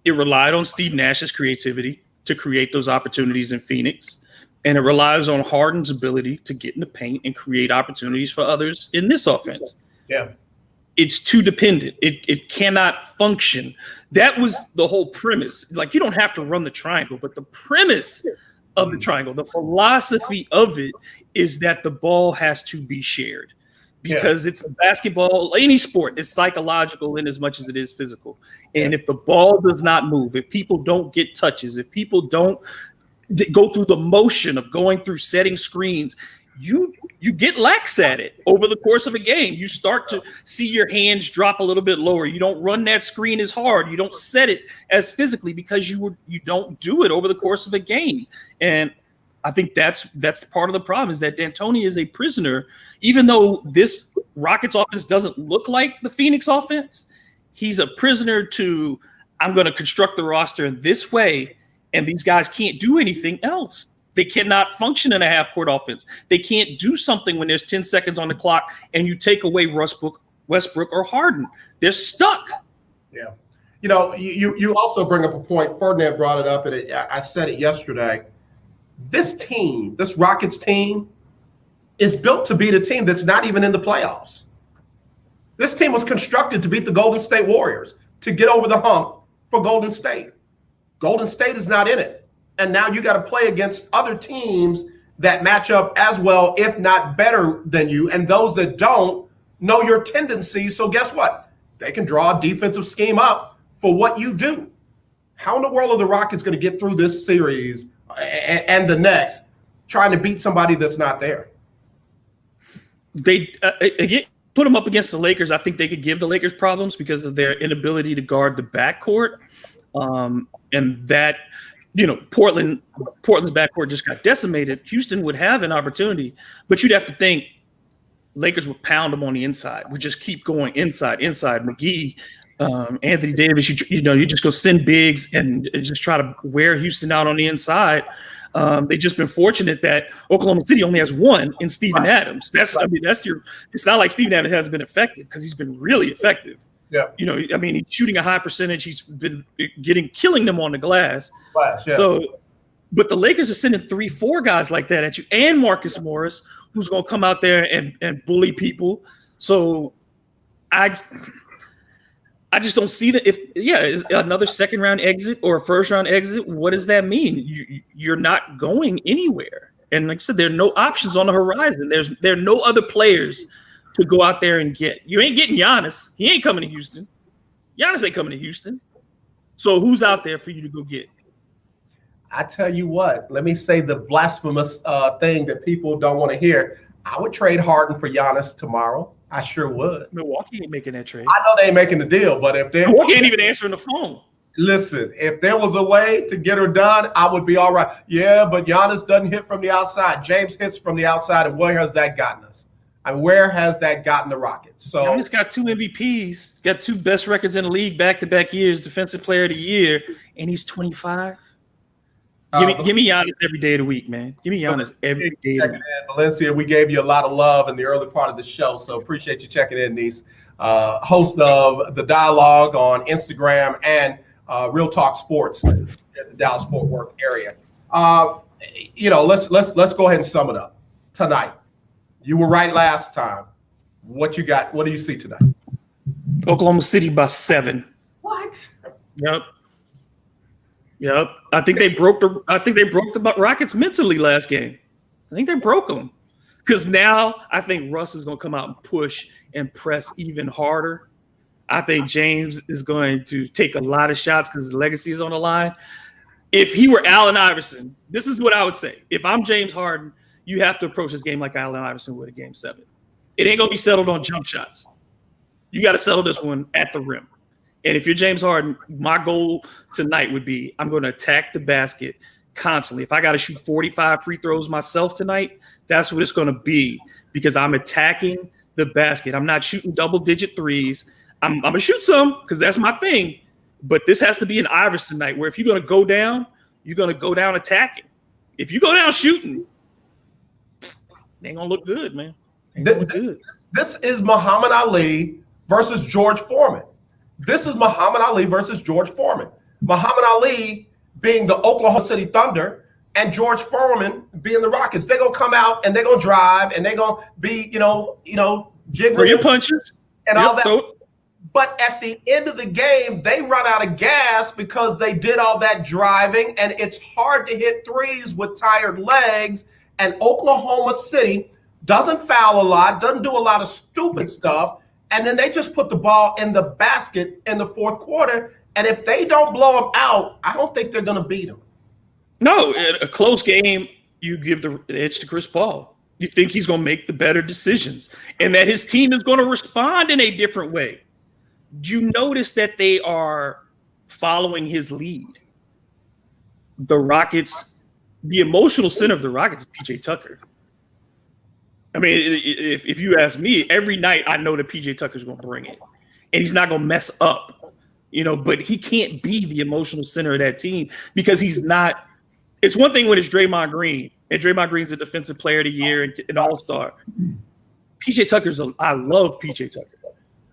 It relied on Steve Nash's creativity to create those opportunities in Phoenix. And it relies on Harden's ability to get in the paint and create opportunities for others in this offense. Yeah. It's too dependent. It cannot function. That was the whole premise. Like, you don't have to run the triangle, but the premise of the triangle, the philosophy of it is that the ball has to be shared. Because it's a basketball, any sport, it's psychological in as much as it is physical. And if the ball does not move, if people don't get touches, if people don't go through the motion of going through setting screens, you get lax at it over the course of a game. You start to see your hands drop a little bit lower. You don't run that screen as hard. You don't set it as physically because you don't do it over the course of a game. And I think that's part of the problem is that D'Antoni is a prisoner. Even though this Rockets offense doesn't look like the Phoenix offense, he's a prisoner to, I'm going to construct the roster in this way, and these guys can't do anything else. They cannot function in a half-court offense. They can't do something when there's 10 seconds on the clock and you take away Westbrook or Harden. They're stuck. Yeah. You also bring up a point. Ferdinand brought it up, and I said it yesterday. This team, this Rockets team, is built to beat a team that's not even in the playoffs. This team was constructed to beat the Golden State Warriors, to get over the hump for Golden State. Golden State is not in it. And now you got to play against other teams that match up as well, if not better than you. And those that don't know your tendencies. So guess what? They can draw a defensive scheme up for what you do. How in the world are the Rockets going to get through this series and the next trying to beat somebody that's not there? They again put them up against the Lakers. I think they could give the Lakers problems because of their inability to guard the backcourt, and that Portland's backcourt just got decimated. Houston would have an opportunity, but you'd have to think Lakers would pound them on the inside. We just keep going inside. McGee, Anthony Davis. You just go send bigs and just try to wear Houston out on the inside. They've just been fortunate that Oklahoma City only has one in Steven Adams. It's not like Steven Adams hasn't been effective because he's been really effective. Yeah. He's shooting a high percentage. He's been killing them on the glass. Yeah. So, but the Lakers are sending 3-4 guys like that at you, and Marcus Morris, who's going to come out there and bully people. So, I just don't see that. Is another second round exit or a first round exit, what does that mean? You're not going anywhere. And like I said, there are no options on the horizon. There are no other players to go out there and get. You ain't getting Giannis. He ain't coming to Houston. Giannis ain't coming to Houston. So who's out there for you to go get? I tell you what, let me say the blasphemous thing that people don't want to hear. I would trade Harden for Giannis tomorrow. I sure would. Milwaukee ain't making that trade. I know they ain't making the deal, but if they Milwaukee ain't even answering the phone. Listen, if there was a way to get her done, I would be all right. Yeah, but Giannis doesn't hit from the outside. James hits from the outside, and where has that gotten us? And where has that gotten the Rockets? So Giannis got 2 MVPs, got 2 best records in the league back-to-back years, Defensive Player of the Year, and he's 25. Give me Giannis every day of the week, man. Give me Giannis every day of the week. Valencia, we gave you a lot of love in the early part of the show, so appreciate you checking in, Niece. Host of the Dialogue on Instagram and Real Talk Sports in the Dallas-Fort Worth area. Let's go ahead and sum it up tonight. You were right last time. What you got? What do you see tonight? Oklahoma City by 7. What? Yep. I think they broke the Rockets mentally last game. I think they broke them because now I think Russ is going to come out and push and press even harder. I think James is going to take a lot of shots because his legacy is on the line. If he were Allen Iverson, this is what I would say. If I'm James Harden, you have to approach this game like Allen Iverson would a Game 7. It ain't going to be settled on jump shots. You got to settle this one at the rim. And if you're James Harden, my goal tonight would be I'm going to attack the basket constantly. If I got to shoot 45 free throws myself tonight, that's what it's going to be because I'm attacking the basket. I'm not shooting double-digit threes. I'm going to shoot some because that's my thing. But this has to be an Iverson night where if you're going to go down, you're going to go down attacking. If you go down shooting, it ain't going to look good, man. Ain't gonna look good. This is Muhammad Ali versus George Foreman. This is Muhammad Ali versus George Foreman. Muhammad Ali being the Oklahoma City Thunder and George Foreman being the Rockets. They're going to come out and they're going to drive and they're going to be, jiggling. Throw your punches. And all that. But at the end of the game, they run out of gas because they did all that driving, and it's hard to hit threes with tired legs. And Oklahoma City doesn't foul a lot, doesn't do a lot of stupid stuff, and then they just put the ball in the basket in the fourth quarter. And if they don't blow them out, I don't think they're going to beat them. No, in a close game, you give the edge to Chris Paul. You think he's going to make the better decisions and that his team is going to respond in a different way. You notice that they are following his lead. The Rockets, the emotional center of the Rockets is PJ Tucker. I mean, if you ask me, every night I know that PJ Tucker's going to bring it. And he's not going to mess up, but he can't be the emotional center of that team because he's not. It's one thing when it's Draymond Green, and Draymond Green's a defensive player of the year and an all-star. PJ Tucker's I love PJ Tucker.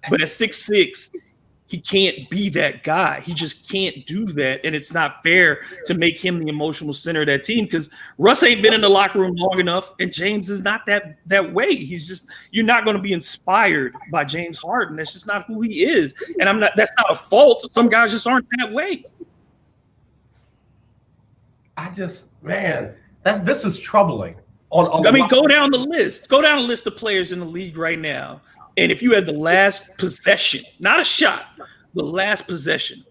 But at 6'6", he can't be that guy. He just can't do that. And it's not fair to make him the emotional center of that team because Russ ain't been in the locker room long enough, and James is not that way. You're not going to be inspired by James Harden. That's just not who he is. And that's not a fault. Some guys just aren't that way. This is troubling. Go down the list. Go down the list of players in the league right now. And if you had the last possession, not a shot, the last possession,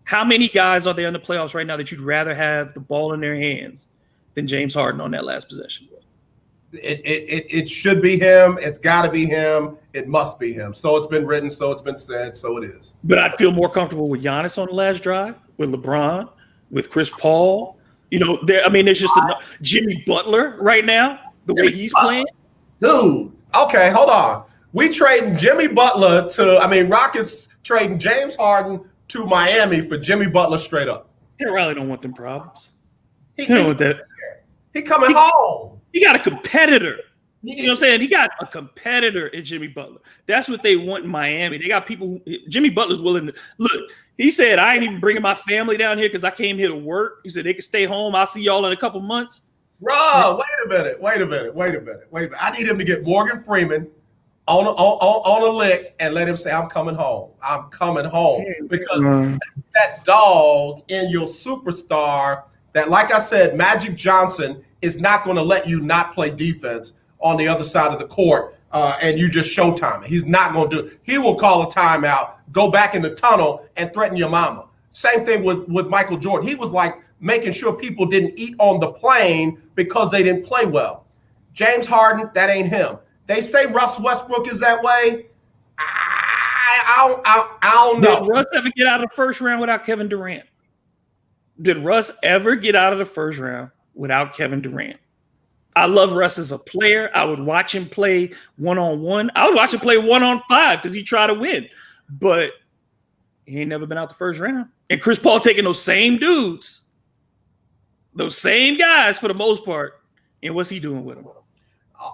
how many guys are there in the playoffs right now that you'd rather have the ball in their hands than James Harden on that last possession? It should be him. It's got to be him. It must be him. So it's been written. So it's been said. So it is. But I'd feel more comfortable with Giannis on the last drive, with LeBron, with Chris Paul. There's just Jimmy Butler right now, the way he's playing. Dude. Okay, hold on. We trading Jimmy Butler Rockets trading James Harden to Miami for Jimmy Butler straight up. He really don't want them problems. He don't want that. He coming home. He got a competitor. You know what I'm saying? He got a competitor in Jimmy Butler. That's what they want in Miami. They got people. Jimmy Butler's willing to look. He said, "I ain't even bringing my family down here because I came here to work." He said they can stay home. I'll see y'all in a couple months. Bro, wait a minute. I need him to get Morgan Freeman on a lick and let him say, I'm coming home. Because that dog in your superstar that, like I said, Magic Johnson is not going to let you not play defense on the other side of the court and you just showtime it. He's not going to do it. He will call a timeout, go back in the tunnel and threaten your mama. Same thing with Michael Jordan. He was like making sure people didn't eat on the plane because they didn't play well. James Harden, that ain't him. They say Russ Westbrook is that way. I don't know. Did Russ ever get out of the first round without Kevin Durant? Did Russ ever get out of the first round without Kevin Durant? I love Russ as a player. I would watch him play one-on-one. I would watch him play 1-on-5 because he tried to win. But he ain't never been out the first round. And Chris Paul taking those same dudes, those same guys for the most part. And what's he doing with them?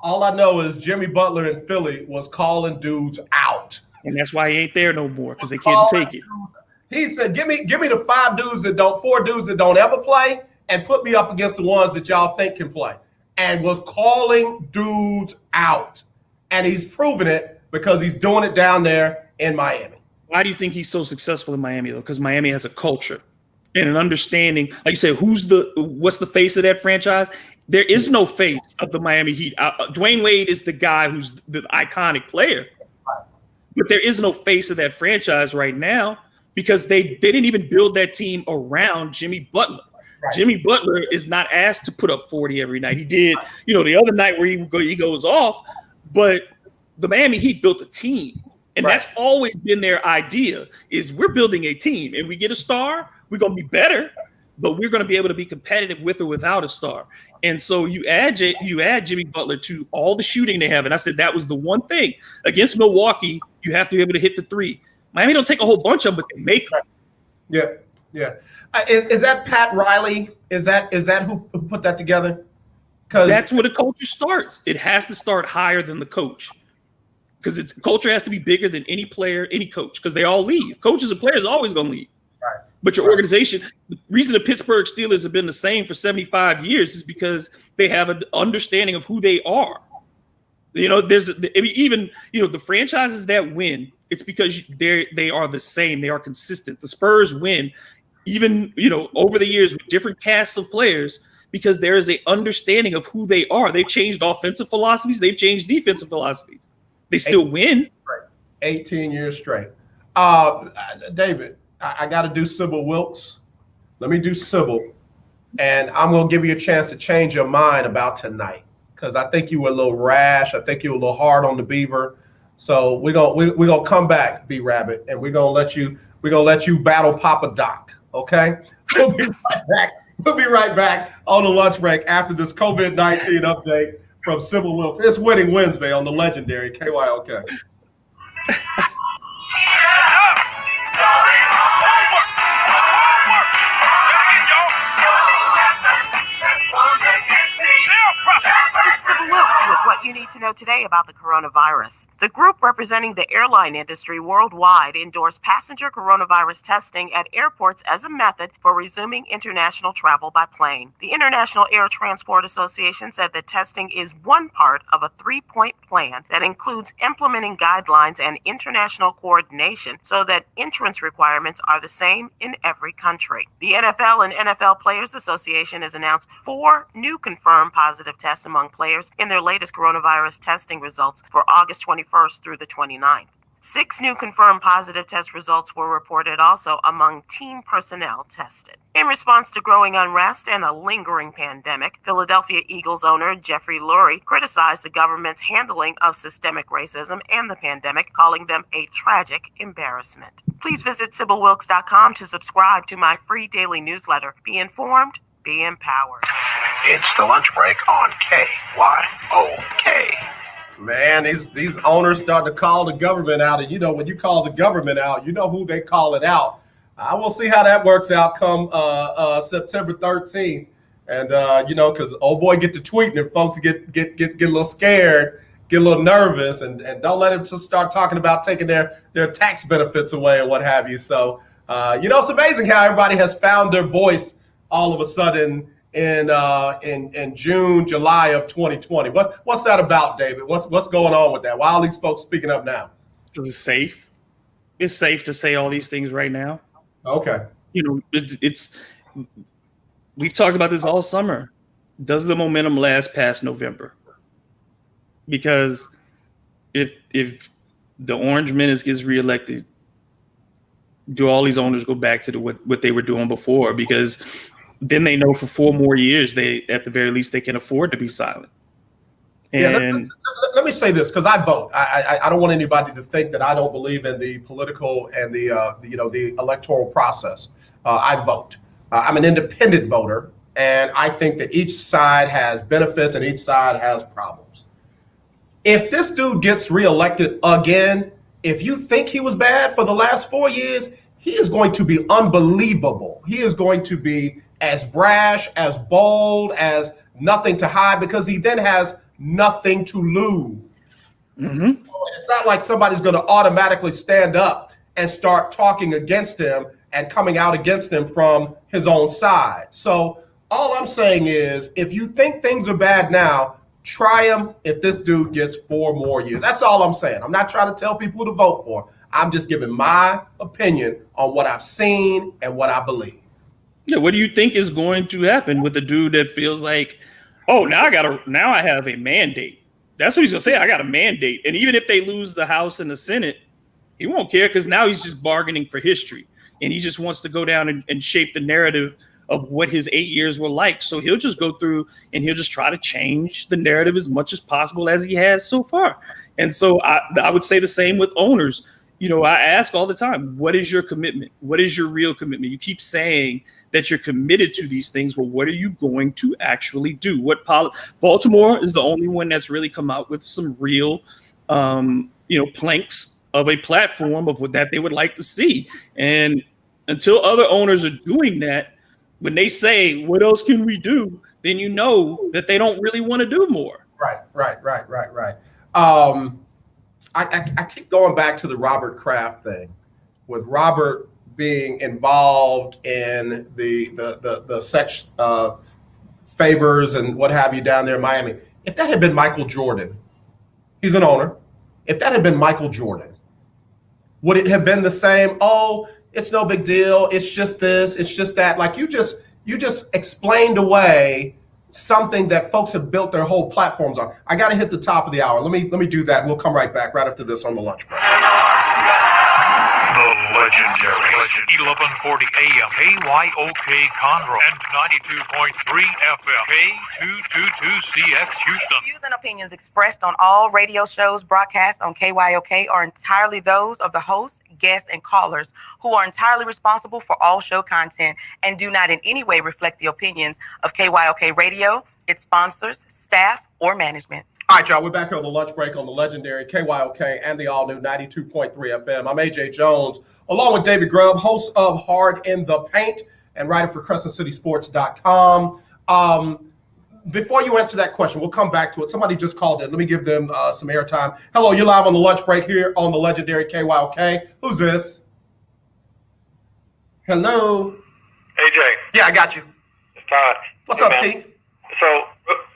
All I know is Jimmy Butler in Philly was calling dudes out. And that's why he ain't there no more, because they can't take it. He said, give me the four dudes that don't ever play and put me up against the ones that y'all think can play. And was calling dudes out. And he's proven it because he's doing it down there in Miami. Why do you think he's so successful in Miami, though? Because Miami has a culture and an understanding. Like you said, what's the face of that franchise? There is no face of the Miami Heat. Dwayne Wade is the guy who's the iconic player. But there is no face of that franchise right now because they didn't even build that team around Jimmy Butler. Right. Jimmy Butler is not asked to put up 40 every night. He did, the other night where he goes off, but the Miami Heat built a team. And that's always been their idea is we're building a team and we get a star, we're going to be better, but we're going to be able to be competitive with or without a star. And so you add Jimmy Butler to all the shooting they have. And I said that was the one thing. Against Milwaukee, you have to be able to hit the three. Miami don't take a whole bunch of them, but they make them. Yeah. Is that Pat Riley? Is that who put that together? Because that's where the culture starts. It has to start higher than the coach. Because its culture has to be bigger than any player, any coach, because they all leave. Coaches and players are always going to leave. Right. But your organization, the reason the Pittsburgh Steelers have been the same for 75 years is because they have an understanding of who they are. The franchises that win, it's because they are the same. They are consistent. The Spurs win, even, over the years with different casts of players, because there is an understanding of who they are. They've changed offensive philosophies. They've changed defensive philosophies. They still win. 18 years straight. David, I got to do Sybil Wilkes. Let me do Sybil. And I'm going to give you a chance to change your mind about tonight. Because I think you were a little rash. I think you were a little hard on the Beaver. So we're gonna come back, B Rabbit, and we're gonna let you battle Papa Doc. Okay? We'll be right back. We'll be right back on the lunch break after this COVID-19 update from Sybil Wilkes. It's Winning Wednesday on the legendary KYOK. With what you need to know today about the coronavirus. The group representing the airline industry worldwide endorsed passenger coronavirus testing at airports as a method for resuming international travel by plane. The International Air Transport Association said that testing is one part of a 3-point plan that includes implementing guidelines and international coordination so that entrance requirements are the same in every country. The NFL and NFL Players Association has announced 4 new confirmed positive tests among players in their latest coronavirus testing results for August 21st through the 29th. 6 new confirmed positive test results were reported also among team personnel tested. In response to growing unrest and a lingering pandemic, Philadelphia Eagles owner Jeffrey Lurie criticized the government's handling of systemic racism and the pandemic, calling them a tragic embarrassment. Please visit SybilWilkes.com to subscribe to my free daily newsletter. Be informed, be empowered. It's the lunch break on KYOK. Man, these owners start to call the government out. And when you call the government out, you know who they call it out. I will see how that works out come September 13th. And, because old boy get to tweeting and folks get a little scared, get a little nervous, and don't let him just start talking about taking their tax benefits away or what have you. So, it's amazing how everybody has found their voice all of a sudden in June, July of 2020. What's that about, David? What's going on with that? Why are these folks speaking up now? Because it's safe. It's safe to say all these things right now. Okay. It's we've talked about this all summer. Does the momentum last past November? Because if the Orange Menace gets reelected, do all these owners go back to what they were doing before? Because then they know for 4 more years, they at the very least they can afford to be silent. And let me say this, because I vote. I don't want anybody to think that I don't believe in the political and the electoral process. I vote. I'm an independent voter, and I think that each side has benefits and each side has problems. If this dude gets reelected again, if you think he was bad for the last 4 years, he is going to be unbelievable. He is going to be as brash, as bold, as nothing to hide, because he then has nothing to lose. Mm-hmm. It's not like somebody's going to automatically stand up and start talking against him and coming out against him from his own side. So all I'm saying is, if you think things are bad now, try him if this dude gets 4 more years. That's all I'm saying. I'm not trying to tell people who to vote for. I'm just giving my opinion on what I've seen and what I believe. Yeah, what do you think is going to happen with the dude that feels like, oh, now I have a mandate? That's what he's gonna say. I got a mandate. And even if they lose the House and the Senate, he won't care, because now he's just bargaining for history. And he just wants to go down and shape the narrative of what his 8 years were like. So he'll just go through and he'll just try to change the narrative as much as possible, as he has so far. And so I would say the same with owners. You know, I ask all the time, what is your commitment? What is your real commitment? You keep saying that you're committed to these things. Well, what are you going to actually do? Baltimore is the only one that's really come out with some real, planks of a platform of what that they would like to see. And until other owners are doing that, when they say, what else can we do? Then you know that they don't really want to do more. Right. I keep going back to the Robert Kraft thing, with Robert being involved in the sex favors and what have you down there in Miami. If that had been Michael Jordan, he's an owner. If that had been Michael Jordan, would it have been the same? Oh, it's no big deal. It's just this. It's just that. Like you just explained away something that folks have built their whole platforms on. I got to hit the top of the hour. Let me do that. We'll come right back right after this on the lunch break. The legendary 1140 AM KYOK Conroe and 92.3 FM K222CX Houston. Views and opinions expressed on all radio shows broadcast on KYOK are entirely those of the host, guests, and callers, who are entirely responsible for all show content and do not in any way reflect the opinions of KYOK Radio, its sponsors, staff, or management. All right, y'all, we're back here on the lunch break on the legendary KYOK and the all-new 92.3 FM. I'm AJ Jones, along with David Grubb, host of Hard in the Paint and writer for CrescentCitySports.com. Before you answer that question, we'll come back to it. Somebody just called in. Let me give them some airtime. Hello, you're live on the lunch break here on the legendary KYOK. Who's this? Hello? AJ. Yeah, I got you. It's Todd. What's up, T? So,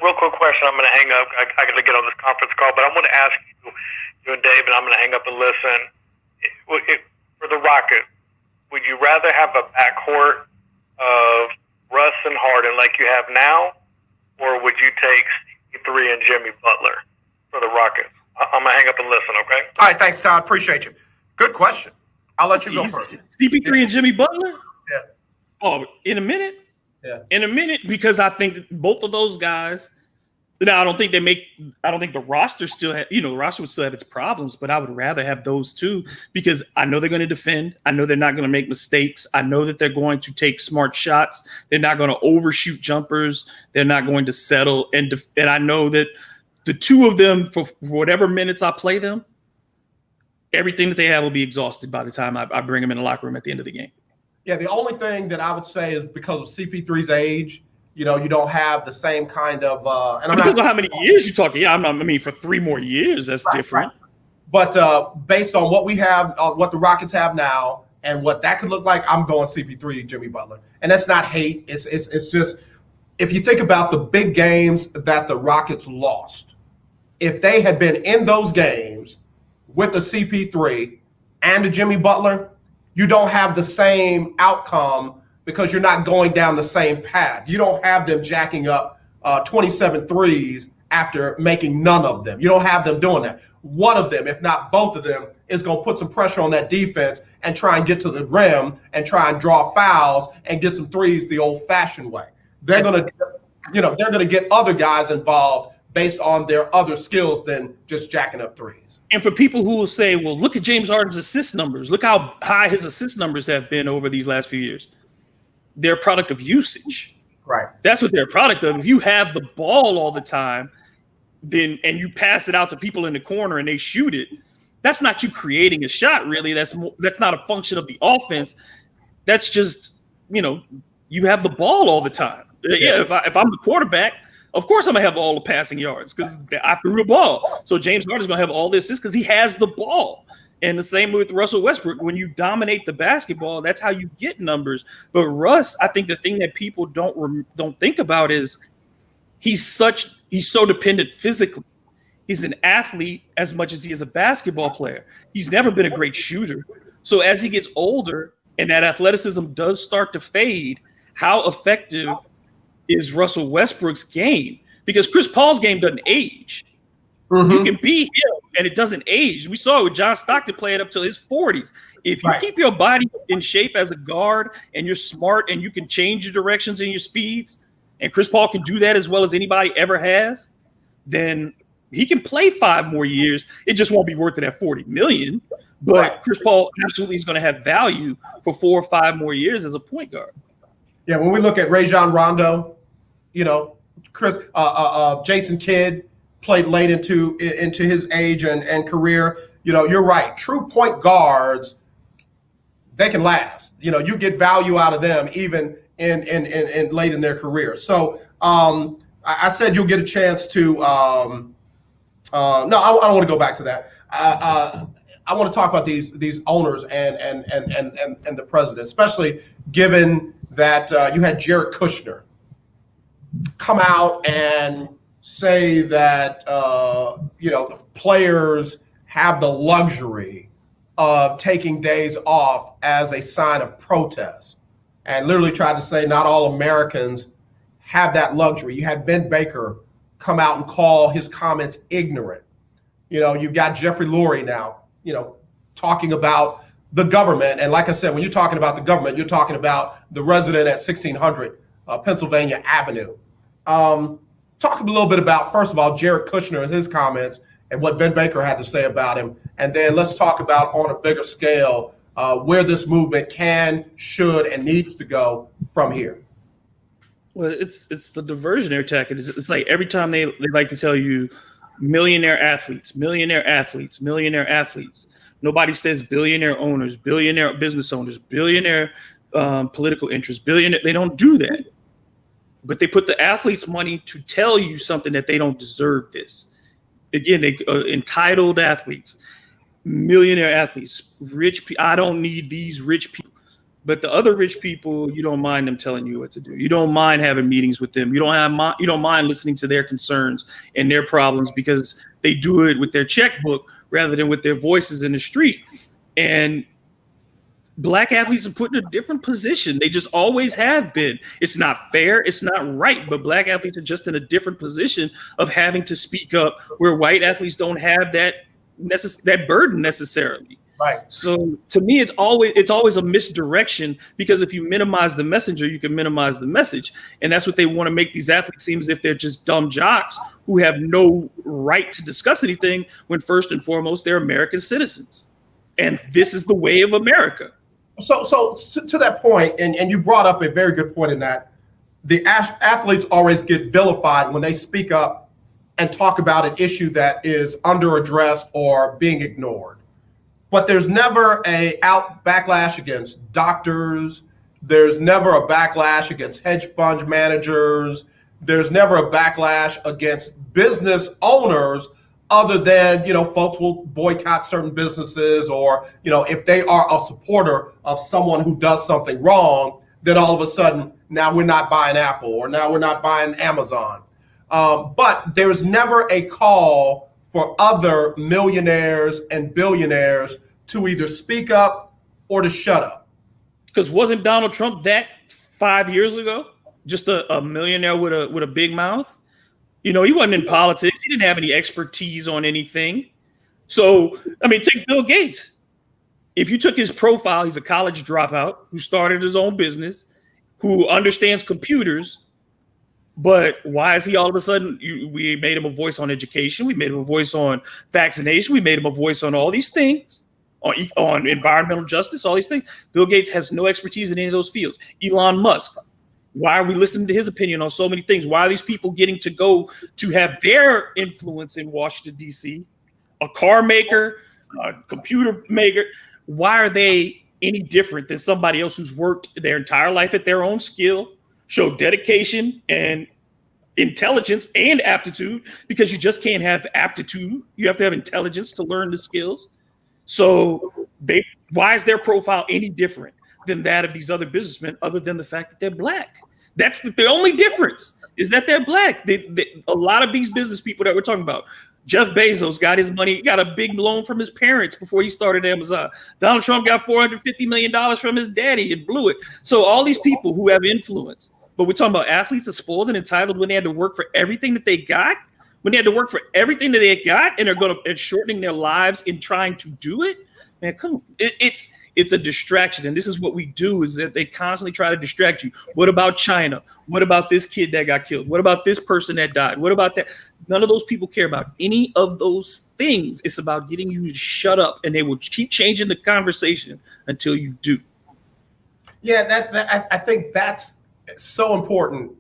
real quick question. I'm going to hang up. I got to get on this conference call, but I'm going to ask you and Dave, and I'm going to hang up and listen. For the Rockets, would you rather have a backcourt of Russ and Harden like you have now, or would you take CP3 and Jimmy Butler for the Rockets? I'm going to hang up and listen, okay? All right, thanks, Todd. Appreciate you. Good question. I'll let you go first. CP3 and Jimmy Butler? Yeah. Oh, in a minute? Yeah. In a minute, because I think that both of those guys, now I don't think the roster still the roster would still have its problems, but I would rather have those two, because I know they're going to defend. I know they're not going to make mistakes. I know that they're going to take smart shots. They're not going to overshoot jumpers. They're not going to settle. And I know that the two of them, for whatever minutes I play them, everything that they have will be exhausted by the time I bring them in the locker room at the end of the game. Yeah, the only thing that I would say is because of CP3's age, you don't have the same kind of. And I'm not how many years you talking. Yeah, for 3 more years, that's different. Right. But based on what we have, what the Rockets have now, and what that could look like, I'm going CP3, Jimmy Butler, and that's not hate. It's just, if you think about the big games that the Rockets lost, if they had been in those games with the CP3 and the Jimmy Butler, you don't have the same outcome, because you're not going down the same path. You don't have them jacking up 27 threes after making none of them. You don't have them doing that. One of them, if not both of them, is going to put some pressure on that defense, and try and get to the rim and try and draw fouls and get some threes the old-fashioned way. They're gonna get other guys involved based on their other skills than just jacking up threes. And for people who will say, well, look at James Harden's assist numbers. Look how high his assist numbers have been over these last few years. They're a product of usage. Right. That's what they're a product of. If you have the ball all the time, and you pass it out to people in the corner and they shoot it, that's not you creating a shot, really. That's not a function of the offense. That's just, you have the ball all the time. Yeah, if I'm the quarterback, of course I'm gonna have all the passing yards because I threw the ball. So James Harden's gonna have all the assists because he has the ball. And the same with Russell Westbrook. When you dominate the basketball, that's how you get numbers. But Russ, I think the thing that people don't think about is he's so dependent physically. He's an athlete as much as he is a basketball player. He's never been a great shooter. So as he gets older and that athleticism does start to fade, how effective is Russell Westbrook's game? Because Chris Paul's game doesn't age. Mm-hmm. You can be him and it doesn't age. We saw it with John Stockton playing up till his 40s. If you keep your body in shape as a guard and you're smart and you can change your directions and your speeds, and Chris Paul can do that as well as anybody ever has, then he can play 5 more years. It just won't be worth it at $40 million. But Chris Paul absolutely is going to have value for 4 or 5 more years as a point guard. Yeah, when we look at Rajon Rondo, Jason Kidd played late into his age and career. You're right. True point guards, they can last. You get value out of them even in late in their career. So I said you'll get a chance to. No, I don't want to go back to that. I want to talk about these owners and the president, especially given that you had Jared Kushner come out and say that the players have the luxury of taking days off as a sign of protest, and literally tried to say not all Americans have that luxury. You had Ben Baker come out and call his comments ignorant. You've got Jeffrey Lurie now, talking about the government. And like I said, when you're talking about the government, you're talking about the resident at 1600 Pennsylvania Avenue. Talk a little bit about, first of all, Jared Kushner and his comments and what Ben Baker had to say about him. And then let's talk about on a bigger scale where this movement can, should, and needs to go from here. Well, it's the diversionary tactic. It's like every time they like to tell you millionaire athletes. Nobody says billionaire owners, billionaire business owners, billionaire political interests, billionaire. They don't do that. But they put the athletes' money to tell you something that they don't deserve this. Again, they entitled athletes, millionaire athletes, rich people. I don't need these rich people. But the other rich people, you don't mind them telling you what to do. You don't mind having meetings with them. You don't mind listening to their concerns and their problems because they do it with their checkbook rather than with their voices in the street. And Black athletes are put in a different position. They just always have been. It's not fair. It's not right. But Black athletes are just in a different position of having to speak up where white athletes don't have that burden necessarily. Right. So to me, it's always a misdirection because if you minimize the messenger, you can minimize the message. And that's what they want to make these athletes seem as if they're just dumb jocks who have no right to discuss anything when first and foremost, they're American citizens. And this is the way of America. So to that point, and you brought up a very good point in that the athletes always get vilified when they speak up and talk about an issue that is under addressed or being ignored. But there's never a backlash against doctors. There's never a backlash against hedge fund managers. There's never a backlash against business owners other than, folks will boycott certain businesses or, if they are a supporter of someone who does something wrong, then all of a sudden, now we're not buying Apple or now we're not buying Amazon. But there's never a call for other millionaires and billionaires to either speak up or to shut up. Because wasn't Donald Trump that 5 years ago? Just a millionaire with a big mouth? He wasn't in politics. He didn't have any expertise on anything. So, take Bill Gates. if you took his profile, he's a college dropout who started his own business, who understands computers. But why is he all of a sudden? We made him a voice on education. We made him a voice on vaccination. We made him a voice on all these things, on environmental justice, all these things. Bill Gates has no expertise in any of those fields. Elon Musk. Why are we listening to his opinion on so many things? Why are these people getting to go to have their influence in Washington, D.C.? A car maker, a computer maker. Why are they any different than somebody else who's worked their entire life at their own skill, show dedication and intelligence and aptitude? Because you just can't have aptitude. You have to have intelligence to learn the skills. So why is their profile any different than that of these other businessmen, other than the fact that they're black? That's the only difference, is that they're black. A lot of these business people that we're talking about, Jeff Bezos got his money, got a big loan from his parents before he started Amazon. Donald Trump got $450 million from his daddy and blew it. So all these people who have influence, but we're talking about athletes are spoiled and entitled when they had to work for everything that they got, and they're shortening their lives in trying to do it. Man, come on. It's a distraction. And this is what we do, is that they constantly try to distract you. What about China? What about this kid that got killed? What about this person that died? What about that? None of those people care about any of those things. It's about getting you to shut up, and they will keep changing the conversation until you do. Yeah, I think that's so important.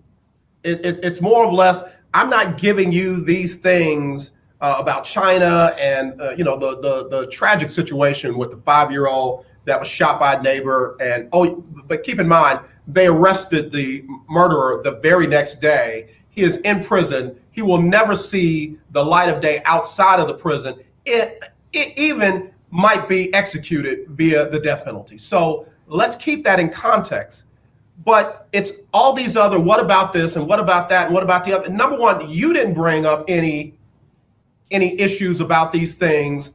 It's more or less, I'm not giving you these things about China and the tragic situation with the 5-year-old that was shot by a neighbor. But keep in mind, they arrested the murderer the very next day. He is in prison. He will never see the light of day outside of the prison. It even might be executed via the death penalty. So let's keep that in context. But it's all these other, what about this and what about that and what about the other? Number one, you didn't bring up any issues about these things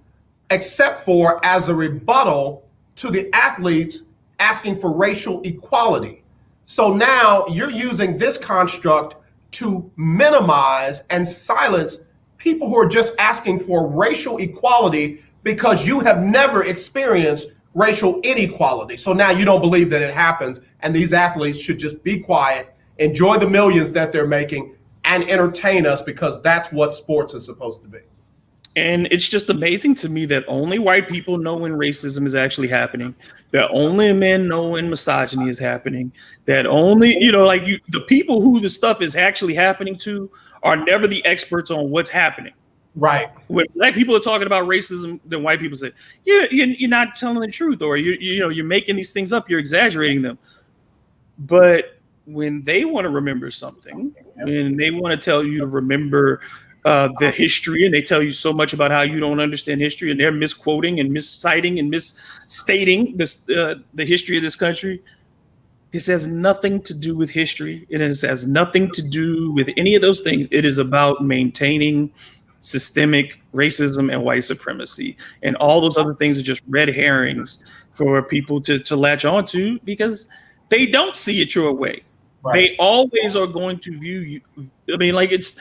except for as a rebuttal to the athletes asking for racial equality. So now you're using this construct to minimize and silence people who are just asking for racial equality because you have never experienced racial inequality. So now you don't believe that it happens, and these athletes should just be quiet, enjoy the millions that they're making, and entertain us, because that's what sports is supposed to be. And it's just amazing to me that only white people know when racism is actually happening, that only men know when misogyny is happening, that only, the people who the stuff is actually happening to are never the experts on what's happening. Right. When black people are talking about racism, then white people say, you're not telling the truth, or you're making these things up, you're exaggerating them. But when they want to remember something, and they want to tell you to remember the history, and they tell you so much about how you don't understand history, and they're misquoting and misciting and misstating the history of this country. This has nothing to do with history. It has nothing to do with any of those things. It is about maintaining systemic racism and white supremacy, and all those other things are just red herrings for people to latch onto, because they don't see it your way. Right. They always are going to view you. I mean, like, it's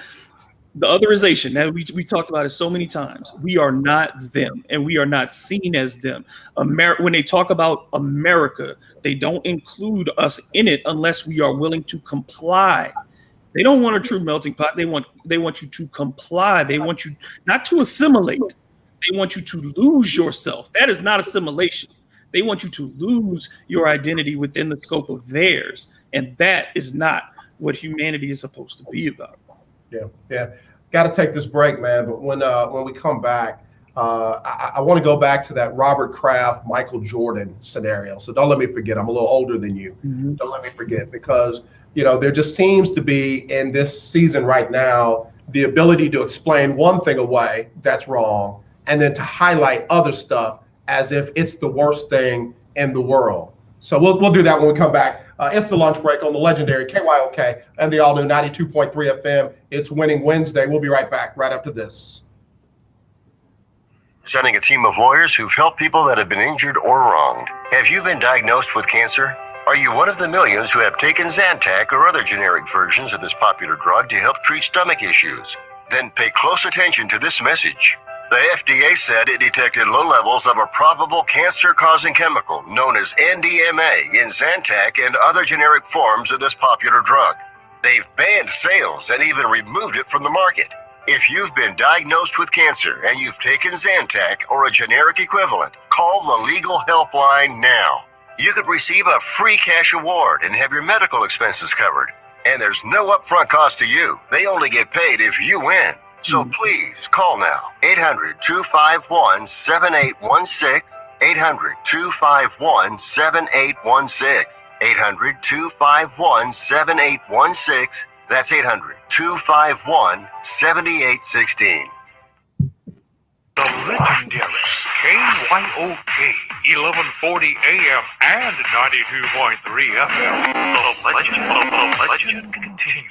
the otherization that we talked about it so many times. We are not them, and we are not seen as them. When they talk about America, they don't include us in it unless we are willing to comply. They don't want a true melting pot. They want you to comply. They want you not to assimilate. They want you to lose yourself. That is not assimilation. They want you to lose your identity within the scope of theirs, and that is not what humanity is supposed to be about. Yeah. Got to take this break, man. But when we come back, I want to go back to that Robert Kraft, Michael Jordan scenario. So don't let me forget. I'm a little older than you. Mm-hmm. Don't let me forget, because there just seems to be in this season right now the ability to explain one thing away that's wrong, and then to highlight other stuff as if it's the worst thing in the world. So we'll do that when we come back. It's the lunch break on the legendary KYOK and the all-new 92.3 FM. It's Winning Wednesday. We'll be right back right after this. Presenting a team of lawyers who've helped people that have been injured or wronged. Have you been diagnosed with cancer? Are you one of the millions who have taken Zantac or other generic versions of this popular drug to help treat stomach issues? Then pay close attention to this message. The FDA said it detected low levels of a probable cancer-causing chemical known as NDMA in Zantac and other generic forms of this popular drug. They've banned sales and even removed it from the market. If you've been diagnosed with cancer and you've taken Zantac or a generic equivalent, call the legal helpline now. You could receive a free cash award and have your medical expenses covered. And there's no upfront cost to you. They only get paid if you win. So please call now. 800-251-7816. 800-251-7816. 800-251-7816. That's 800-251-7816. The legendary KYOK 1140 AM and 92.3 FM. The legend continues.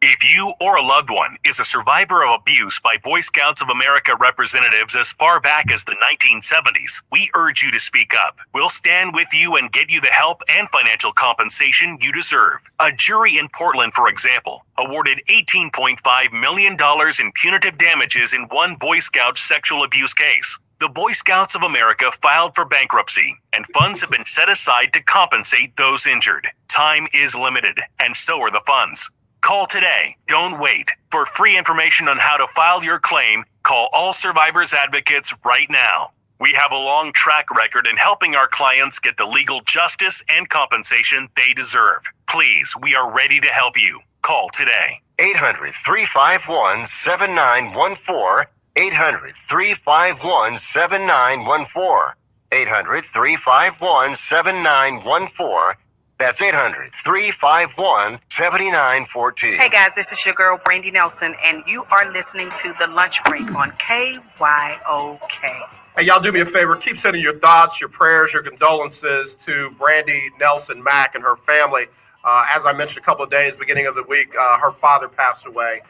If you or a loved one is a survivor of abuse by Boy Scouts of America representatives as far back as the 1970s, we urge you to speak up. We'll stand with you and get you the help and financial compensation you deserve. A jury in Portland, for example, awarded $18.5 million in punitive damages in one Boy Scout sexual abuse case. The Boy Scouts of America filed for bankruptcy, and funds have been set aside to compensate those injured. Time is limited, and so are the funds. Call today. Don't wait. For free information on how to file your claim, call All Survivors Advocates right now. We have a long track record in helping our clients get the legal justice and compensation they deserve. Please, we are ready to help you. Call today. 800-351-7914. 800-351-7914. 800-351-7914. That's 800-351-7914. Hey guys, this is your girl Brandy Nelson, and you are listening to The Lunch Break on KYOK. Hey, y'all do me a favor. Keep sending your thoughts, your prayers, your condolences to Brandy Nelson Mack and her family. As I mentioned a couple of days, beginning of the week, her father passed away.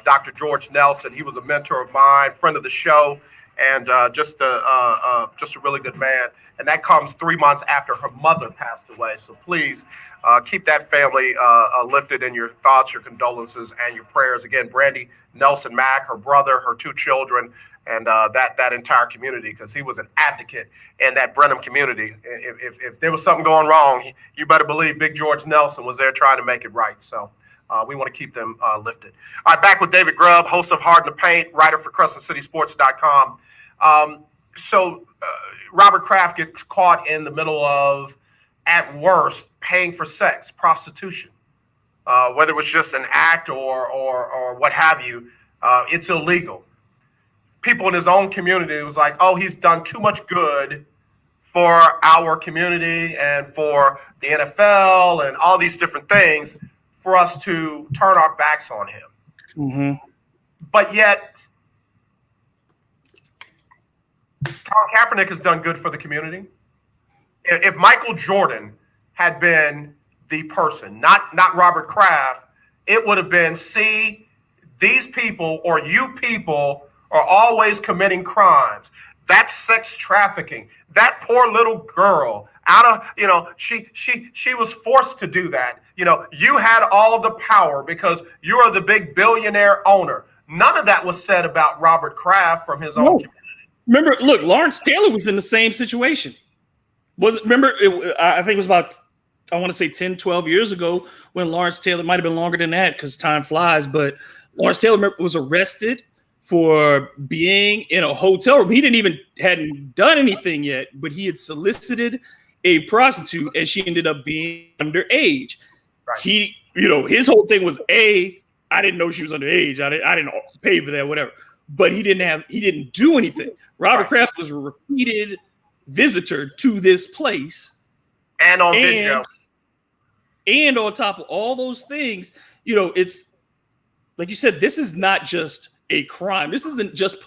Dr. George Nelson. He was a mentor of mine, friend of the show, and just a really good man. And that comes 3 months after her mother passed away. So please keep that family lifted in your thoughts, your condolences, and your prayers. Again, Brandy Nelson Mack, her brother, her 2 children, and that entire community, because he was an advocate in that Brenham community. If there was something going wrong, you better believe Big George Nelson was there trying to make it right. So we want to keep them lifted. All right, back with David Grubb, host of Hard in the Paint, writer for CrescentCitySports.com. So Robert Kraft gets caught in the middle of, at worst, paying for sex, prostitution. Whether it was just an act or what have you, it's illegal. People in his own community was like, oh, he's done too much good for our community and for the NFL and all these different things for us to turn our backs on him. Mm-hmm. But yet, Colin Kaepernick has done good for the community. If Michael Jordan had been the person, not Robert Kraft, it would have been, see, these people or you people are always committing crimes. That's sex trafficking. That poor little girl she was forced to do that. You had all the power because you are the big billionaire owner. None of that was said about Robert Kraft from his own community. Remember, look, Lawrence Taylor was in the same situation. I think it was about, I want to say 10, 12 years ago when Lawrence Taylor, might have been longer than that because time flies, but Lawrence Taylor was arrested for being in a hotel room. He hadn't done anything yet, but he had solicited a prostitute and she ended up being underage. Right. He, his whole thing was, I didn't know she was underage. I didn't pay for that, whatever. But he didn't do anything. Robert Kraft was a repeated visitor to this place. And on video. And on top of all those things, it's like you said, this is not just a crime. This isn't just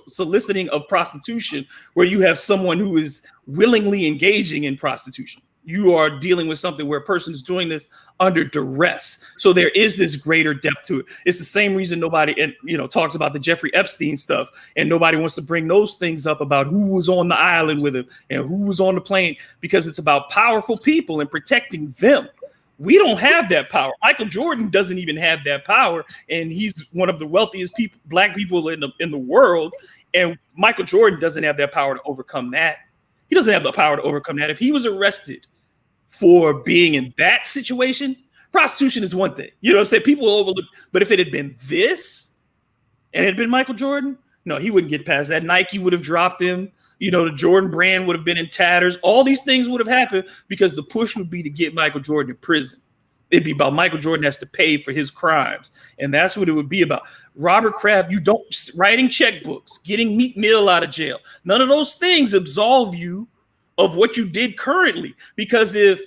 soliciting of prostitution where you have someone who is willingly engaging in prostitution. You are dealing with something where a person is doing this under duress. So there is this greater depth to it. It's the same reason nobody, talks about the Jeffrey Epstein stuff, and nobody wants to bring those things up about who was on the island with him and who was on the plane, because it's about powerful people and protecting them. We don't have that power. Michael Jordan doesn't even have that power, and he's one of the wealthiest black people in the world, And Michael Jordan doesn't have that power to overcome that. He doesn't have the power to overcome that. If he was arrested for being in that situation, prostitution is one thing. You know what I'm saying? People will overlook. But if it had been this and it had been Michael Jordan, no, he wouldn't get past that. Nike would have dropped him. You know, the Jordan brand would have been in tatters. All these things would have happened because the push would be to get Michael Jordan in prison. It'd be about Michael Jordan has to pay for his crimes. And that's what it would be about. Robert Kraft, you don't writing checkbooks, getting Meek Mill out of jail. None of those things absolve you of what you did currently. Because if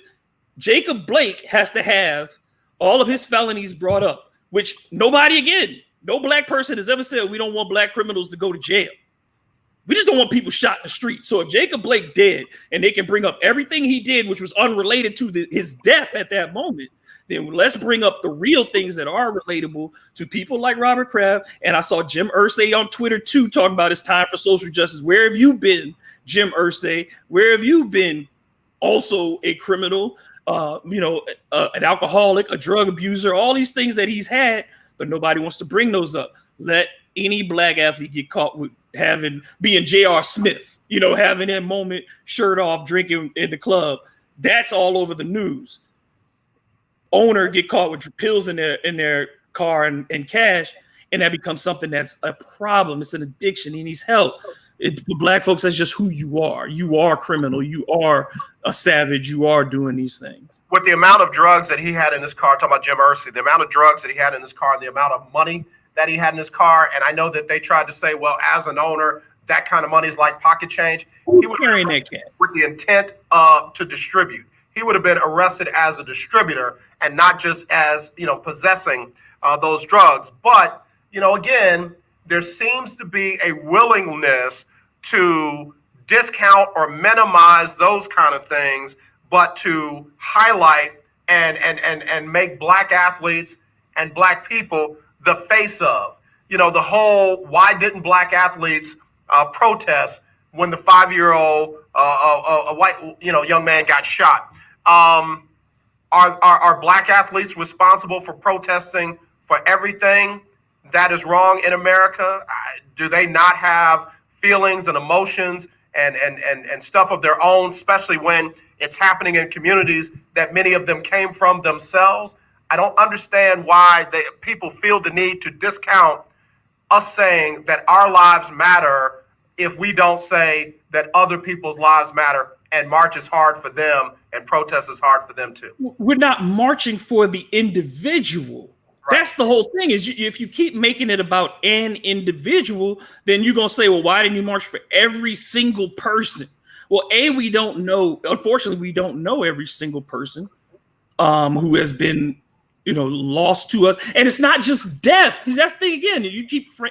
Jacob Blake has to have all of his felonies brought up, which nobody, again, no black person has ever said we don't want black criminals to go to jail. We just don't want people shot in the street. So if Jacob Blake dead and they can bring up everything he did, which was unrelated to his death at that moment, then let's bring up the real things that are relatable to people like Robert Kraft. And I saw Jim Irsay on Twitter too, talking about it's time for social justice. Where have you been, Jim Irsay? Where have you been? Also a criminal, an alcoholic, a drug abuser, all these things that he's had, but nobody wants to bring those up. Let any black athlete get caught with being J.R. Smith, having that moment, shirt off, drinking in the club. That's all over the news. Owner get caught with pills in their car and cash, and that becomes something that's a problem. It's an addiction. He needs help. For black folks, that's just who you are. You are criminal. You are a savage. You are doing these things. With the amount of drugs that he had in his car, talking about Jim Irsay, the amount of drugs that he had in his car, the amount of money that he had in his car, and I know that they tried to say, well, as an owner, that kind of money is like pocket change. He would carrying that cat with the intent to distribute. He would have been arrested as a distributor and not just as possessing those drugs. But again, there seems to be a willingness to discount or minimize those kind of things, but to highlight and make black athletes and black people the face of, the whole, why didn't black athletes protest when the 5-year-old a white young man got shot? Are black athletes responsible for protesting for everything that is wrong in America? Do they not have feelings and emotions and stuff of their own, especially when it's happening in communities that many of them came from themselves? I don't understand why people feel the need to discount us saying that our lives matter if we don't say that other people's lives matter and march is hard for them and protest is hard for them too. We're not marching for the individual. Right. That's the whole thing is if you keep making it about an individual, then you're going to say, well, why didn't you march for every single person? Well, we don't know. Unfortunately, we don't know every single person who has been lost to us. And it's not just death. That's the thing again.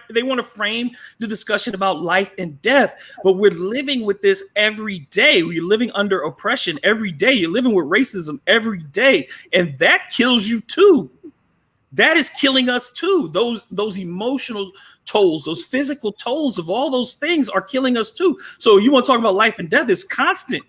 They want to frame the discussion about life and death, but we're living with this every day. We're living under oppression every day. You're living with racism every day. And that kills you too. That is killing us too. Those emotional tolls, those physical tolls of all those things are killing us too. So you want to talk about life and death? It's constant.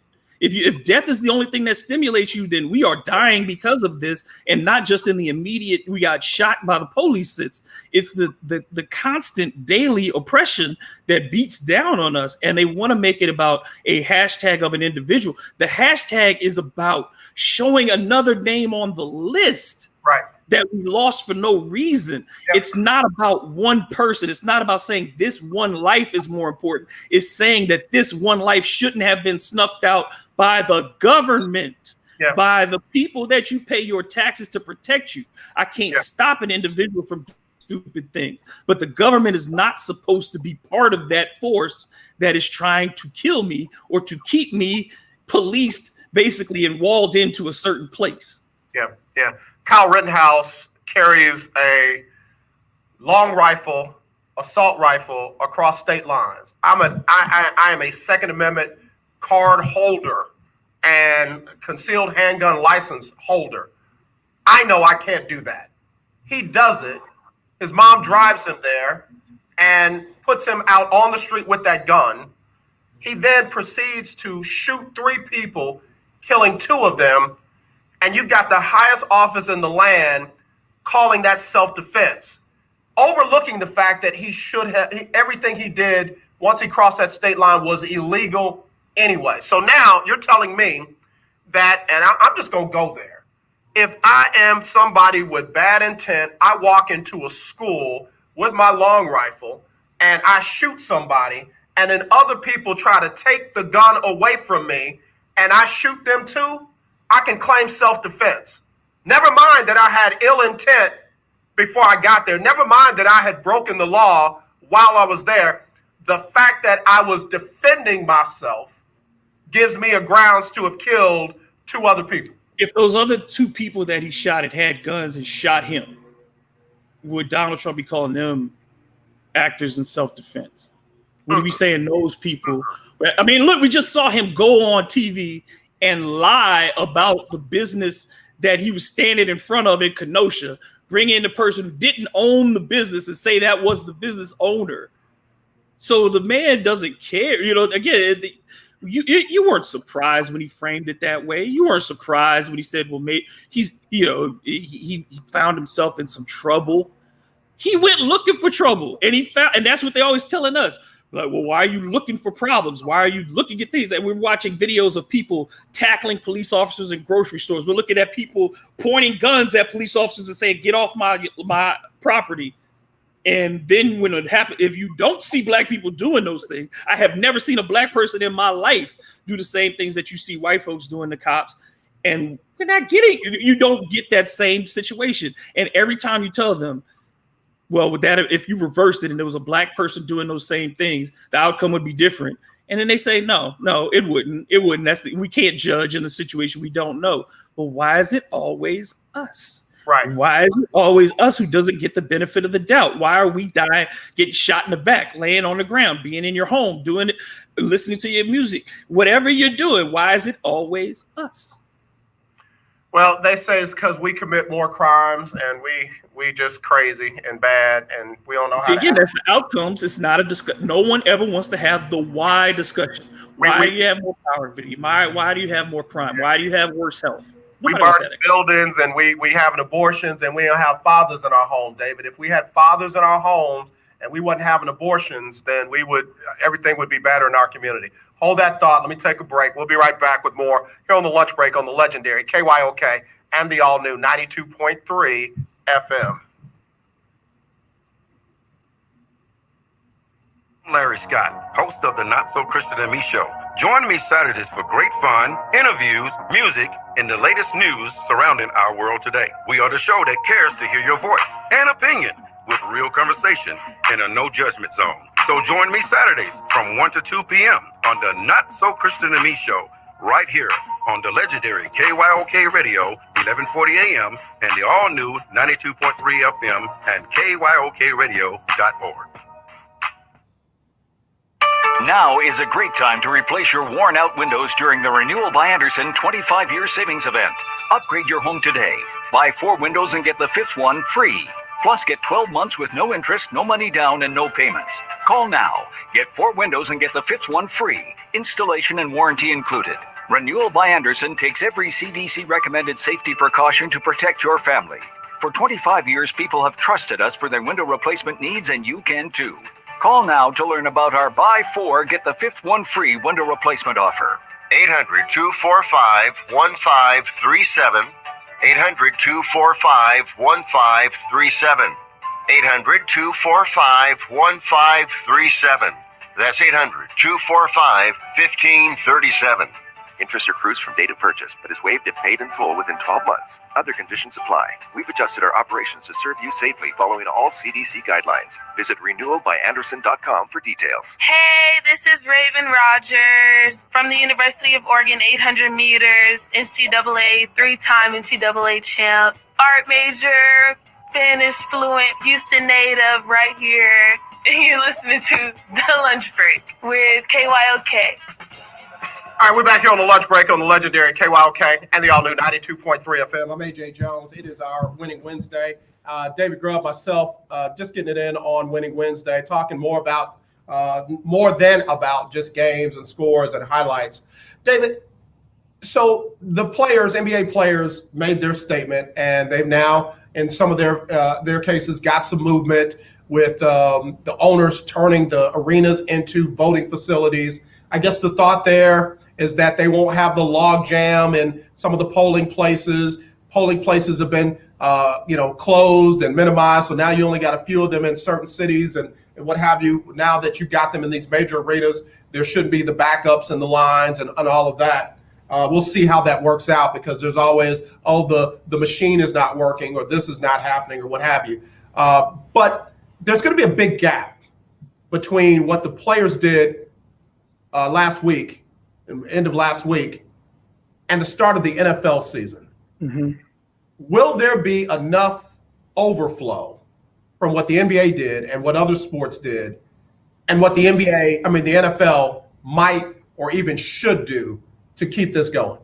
If death is the only thing that stimulates you, then we are dying because of this, and not just in the immediate. We got shot by the police. It's the constant daily oppression that beats down on us, and they want to make it about a hashtag of an individual. The hashtag is about showing another name on the list, right? That we lost for no reason. Yep. It's not about one person. It's not about saying this one life is more important. It's saying that this one life shouldn't have been snuffed out by the government, by the people that you pay your taxes to protect you. I can't stop an individual from doing stupid things, but the government is not supposed to be part of that force that is trying to kill me or to keep me policed, basically, and walled into a certain place. Yeah. Kyle Rittenhouse carries a long rifle, assault rifle across state lines. I am a Second Amendment card holder and concealed handgun license holder. I know I can't do that. He does it. His mom drives him there and puts him out on the street with that gun. He then proceeds to shoot 3 people, killing 2 of them. And you've got the highest office in the land calling that self-defense, overlooking the fact that he should have everything he did once he crossed that state line was illegal anyway. So now you're telling me that, and I'm just going to go there. If I am somebody with bad intent, I walk into a school with my long rifle and I shoot somebody, and then other people try to take the gun away from me and I shoot them too, I can claim self-defense. Never mind that I had ill intent before I got there. Never mind that I had broken the law while I was there. The fact that I was defending myself gives me a grounds to have killed 2 other people. If those other 2 people that he shot had guns and shot him, would Donald Trump be calling them actors in self-defense? Would he be saying those people? I mean, look, we just saw him go on TV and lie about the business that he was standing in front of in Kenosha, bring in the person who didn't own the business and say that was the business owner. So the man doesn't care. You know, again, you weren't surprised when he framed it that way. You weren't surprised when he said, well, maybe he found himself in some trouble. He went looking for trouble, and that's what they're always telling us. Like, well, why are you looking for problems? Why are you looking at things? And we're watching videos of people tackling police officers in grocery stores. We're looking at people pointing guns at police officers and saying, get off my property. And then when it happens, if you don't see black people doing those things, I have never seen a black person in my life do the same things that you see white folks doing to cops. And we're not getting, you don't get that same situation. And every time you tell them, well, with that, if you reversed it and there was a black person doing those same things, the outcome would be different. And then they say, no, it wouldn't. It wouldn't. We can't judge in the situation we don't know. But why is it always us? Right. Why is it always us who doesn't get the benefit of the doubt? Why are we dying, getting shot in the back, laying on the ground, being in your home, doing it, listening to your music, whatever you're doing? Why is it always us? Well, they say it's because we commit more crimes and we just crazy and bad and we don't know how. See, again, that's the outcomes. It's not a discussion. No one ever wants to have the why discussion. Why do you have more poverty? Why do you have more crime? Why do you have worse health? We burn buildings and we having abortions and we don't have fathers in our home, David. If we had fathers in our homes and we wasn't having abortions, then everything would be better in our community. Hold that thought. Let me take a break. We'll be right back with more here on the lunch break on the legendary KYOK and the all-new 92.3 FM. Larry Scott, host of the Not So Christian and Me Show. Join me Saturdays for great fun, interviews, music, and the latest news surrounding our world today. We are the show that cares to hear your voice and opinion with real conversation in a no judgment zone. So join me Saturdays from 1 to 2 p.m. on the Not So Christian and Me Show right here on the legendary KYOK Radio, 1140 AM, and the all-new 92.3 FM and KYOKradio.org. Now is a great time to replace your worn-out windows during the Renewal by Andersen 25-year savings event. Upgrade your home today. Buy 4 windows and get the 5th one free. Plus, get 12 months with no interest, no money down, and no payments. Call now. Get 4 windows and get the 5th one free. Installation and warranty included. Renewal by Andersen takes every CDC-recommended safety precaution to protect your family. For 25 years, people have trusted us for their window replacement needs, and you can too. Call now to learn about our buy 4, get the 5th one free window replacement offer. 800-245-1537. 800-245-1537. 800-245-1537. That's 800-245-1537. Interest accrues from date of purchase, but is waived if paid in full within 12 months. Other conditions apply. We've adjusted our operations to serve you safely following all CDC guidelines. Visit renewalbyandersen.com for details. Hey, this is Raven Rogers from the University of Oregon 800 meters, NCAA, 3-time NCAA champ, art major, Spanish fluent, Houston native right here. And you're listening to The Lunch Break with KYOK. All right, we're back here on the lunch break on the legendary KYOK and the all-new 92.3 FM. I'm AJ Jones. It is our Winning Wednesday. David Grubb, myself, just getting it in on Winning Wednesday, talking more than about just games and scores and highlights. David, so the players, NBA players, made their statement, and they've now, in some of their cases, got some movement with the owners turning the arenas into voting facilities. I guess the thought there is that they won't have the log jam in some of the polling places. Polling places have been closed and minimized, so now you only got a few of them in certain cities and what have you. Now that you got them in these major arenas, there shouldn't be the backups and the lines and all of that. We'll see how that works out, because there's always, the machine is not working, or this is not happening, or what have you. But there's going to be a big gap between what the players did last week, end of last week, and the start of the NFL season. Mm-hmm. Will there be enough overflow from what the NBA did and what other sports did, and what the NFL might or even should do to keep this going?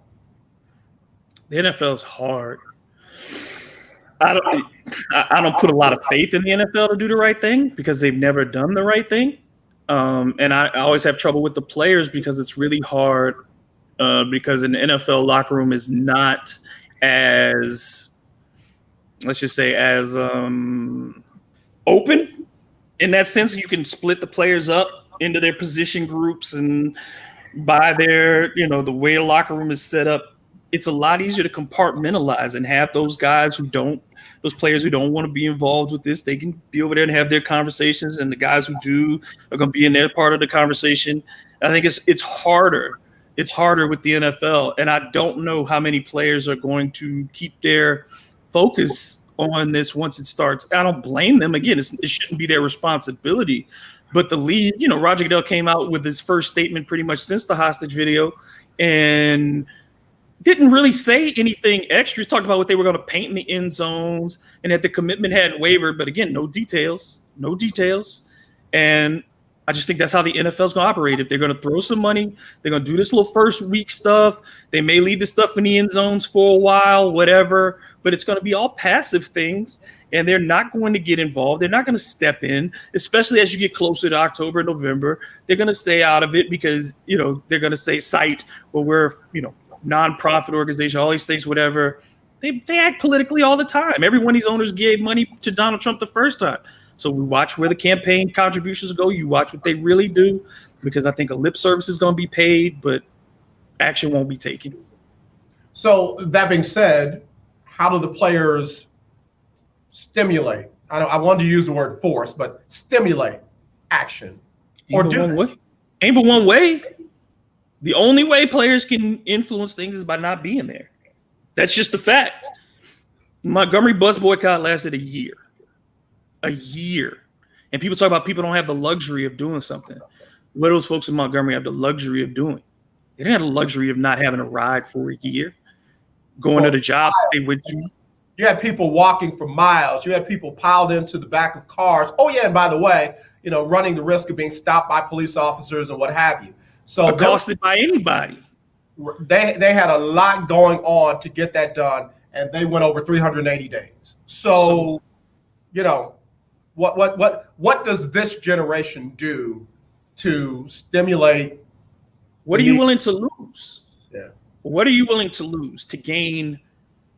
The NFL is hard. I don't put a lot of faith in the NFL to do the right thing, because they've never done the right thing. And I always have trouble with the players, because it's really hard, because an NFL locker room is not as, let's just say, as open in that sense. You can split the players up into their position groups, and by their, the way the locker room is set up, it's a lot easier to compartmentalize and have those players who don't want to be involved with this, they can be over there and have their conversations, and the guys who do are going to be in their part of the conversation. I think it's harder. It's harder with the NFL, and I don't know how many players are going to keep their focus on this once it starts. I don't blame them. Again, it shouldn't be their responsibility. But the league, Roger Goodell came out with his first statement pretty much since the hostage video, and didn't really say anything extra. He talked about what they were going to paint in the end zones and that the commitment hadn't wavered. But again, no details. And I just think that's how the NFL is going to operate. If they're going to throw some money, they're going to do this little first week stuff. They may leave the stuff in the end zones for a while, whatever, but it's going to be all passive things, and they're not going to get involved. They're not going to step in, especially as you get closer to October, November. They're going to stay out of it, because, they're going to say site, well, we're, nonprofit organization, all these things, whatever. They act politically all the time. Every one of these owners gave money to Donald Trump the first time. So we watch where the campaign contributions go. You watch what they really do, because I think a lip service is going to be paid, but action won't be taken. So that being said, how do the players stimulate? I wanted to use the word force, but stimulate action. Ain't but one way. The only way players can influence things is by not being there. That's just a fact. Montgomery bus boycott lasted a year. And people talk about people don't have the luxury of doing something. What do those folks in Montgomery have the luxury of doing? They didn't have the luxury of not having a ride for a year, going to the job they went to. You had people walking for miles. You had people piled into the back of cars. Oh, yeah, and by the way, running the risk of being stopped by police officers and what have you. So accosted by anybody. They had a lot going on to get that done, and they went over 380 days. So what does this generation do to stimulate? What are you willing to lose? Yeah. What are you willing to lose to gain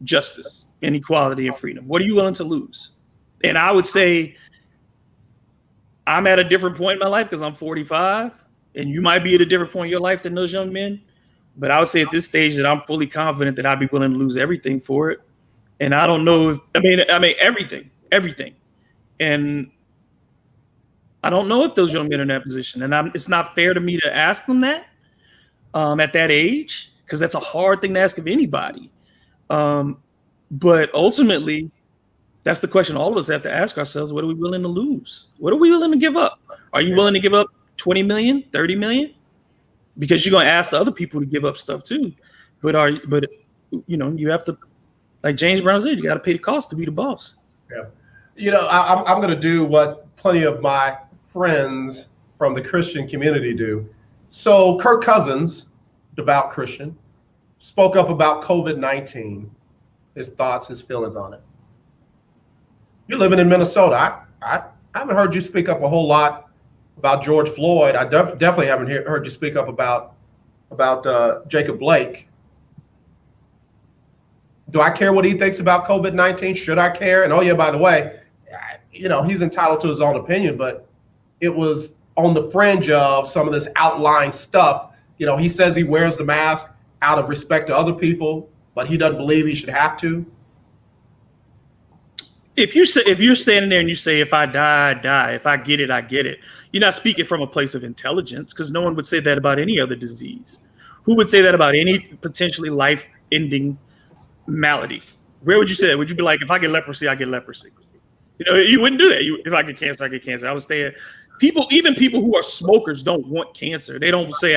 justice and equality and freedom? What are you willing to lose? And I would say I'm at a different point in my life, because I'm 45. And you might be at a different point in your life than those young men. But I would say at this stage that I'm fully confident that I'd be willing to lose everything for it. And I don't know everything. And I don't know if those young men are in that position. And it's not fair to me to ask them that at that age, because that's a hard thing to ask of anybody. But ultimately, that's the question all of us have to ask ourselves. What are we willing to lose? What are we willing to give up? Are you willing to give up 20 million, 30 million? Because you're going to ask the other people to give up stuff too. But you have to, like James Brown said, you got to pay the cost to be the boss. Yeah. I'm going to do what plenty of my friends from the Christian community do. So Kirk Cousins, devout Christian, spoke up about COVID-19, his thoughts, his feelings on it. You're living in Minnesota. I haven't heard you speak up a whole lot about George Floyd. I definitely haven't heard you speak up about Jacob Blake. Do I care what he thinks about COVID-19? Should I care? And oh yeah, by the way, he's entitled to his own opinion, but it was on the fringe of some of this outlying stuff. He says he wears the mask out of respect to other people, but he doesn't believe he should have to. If you're standing there and you say, if I die, I die. If I get it, I get it. You're not speaking from a place of intelligence, because no one would say that about any other disease. Who would say that about any potentially life-ending malady? Where would you say that? Would you be like, if I get leprosy, I get leprosy? You wouldn't do that. If I get cancer, I get cancer. I would stay. Even people who are smokers don't want cancer. They don't say,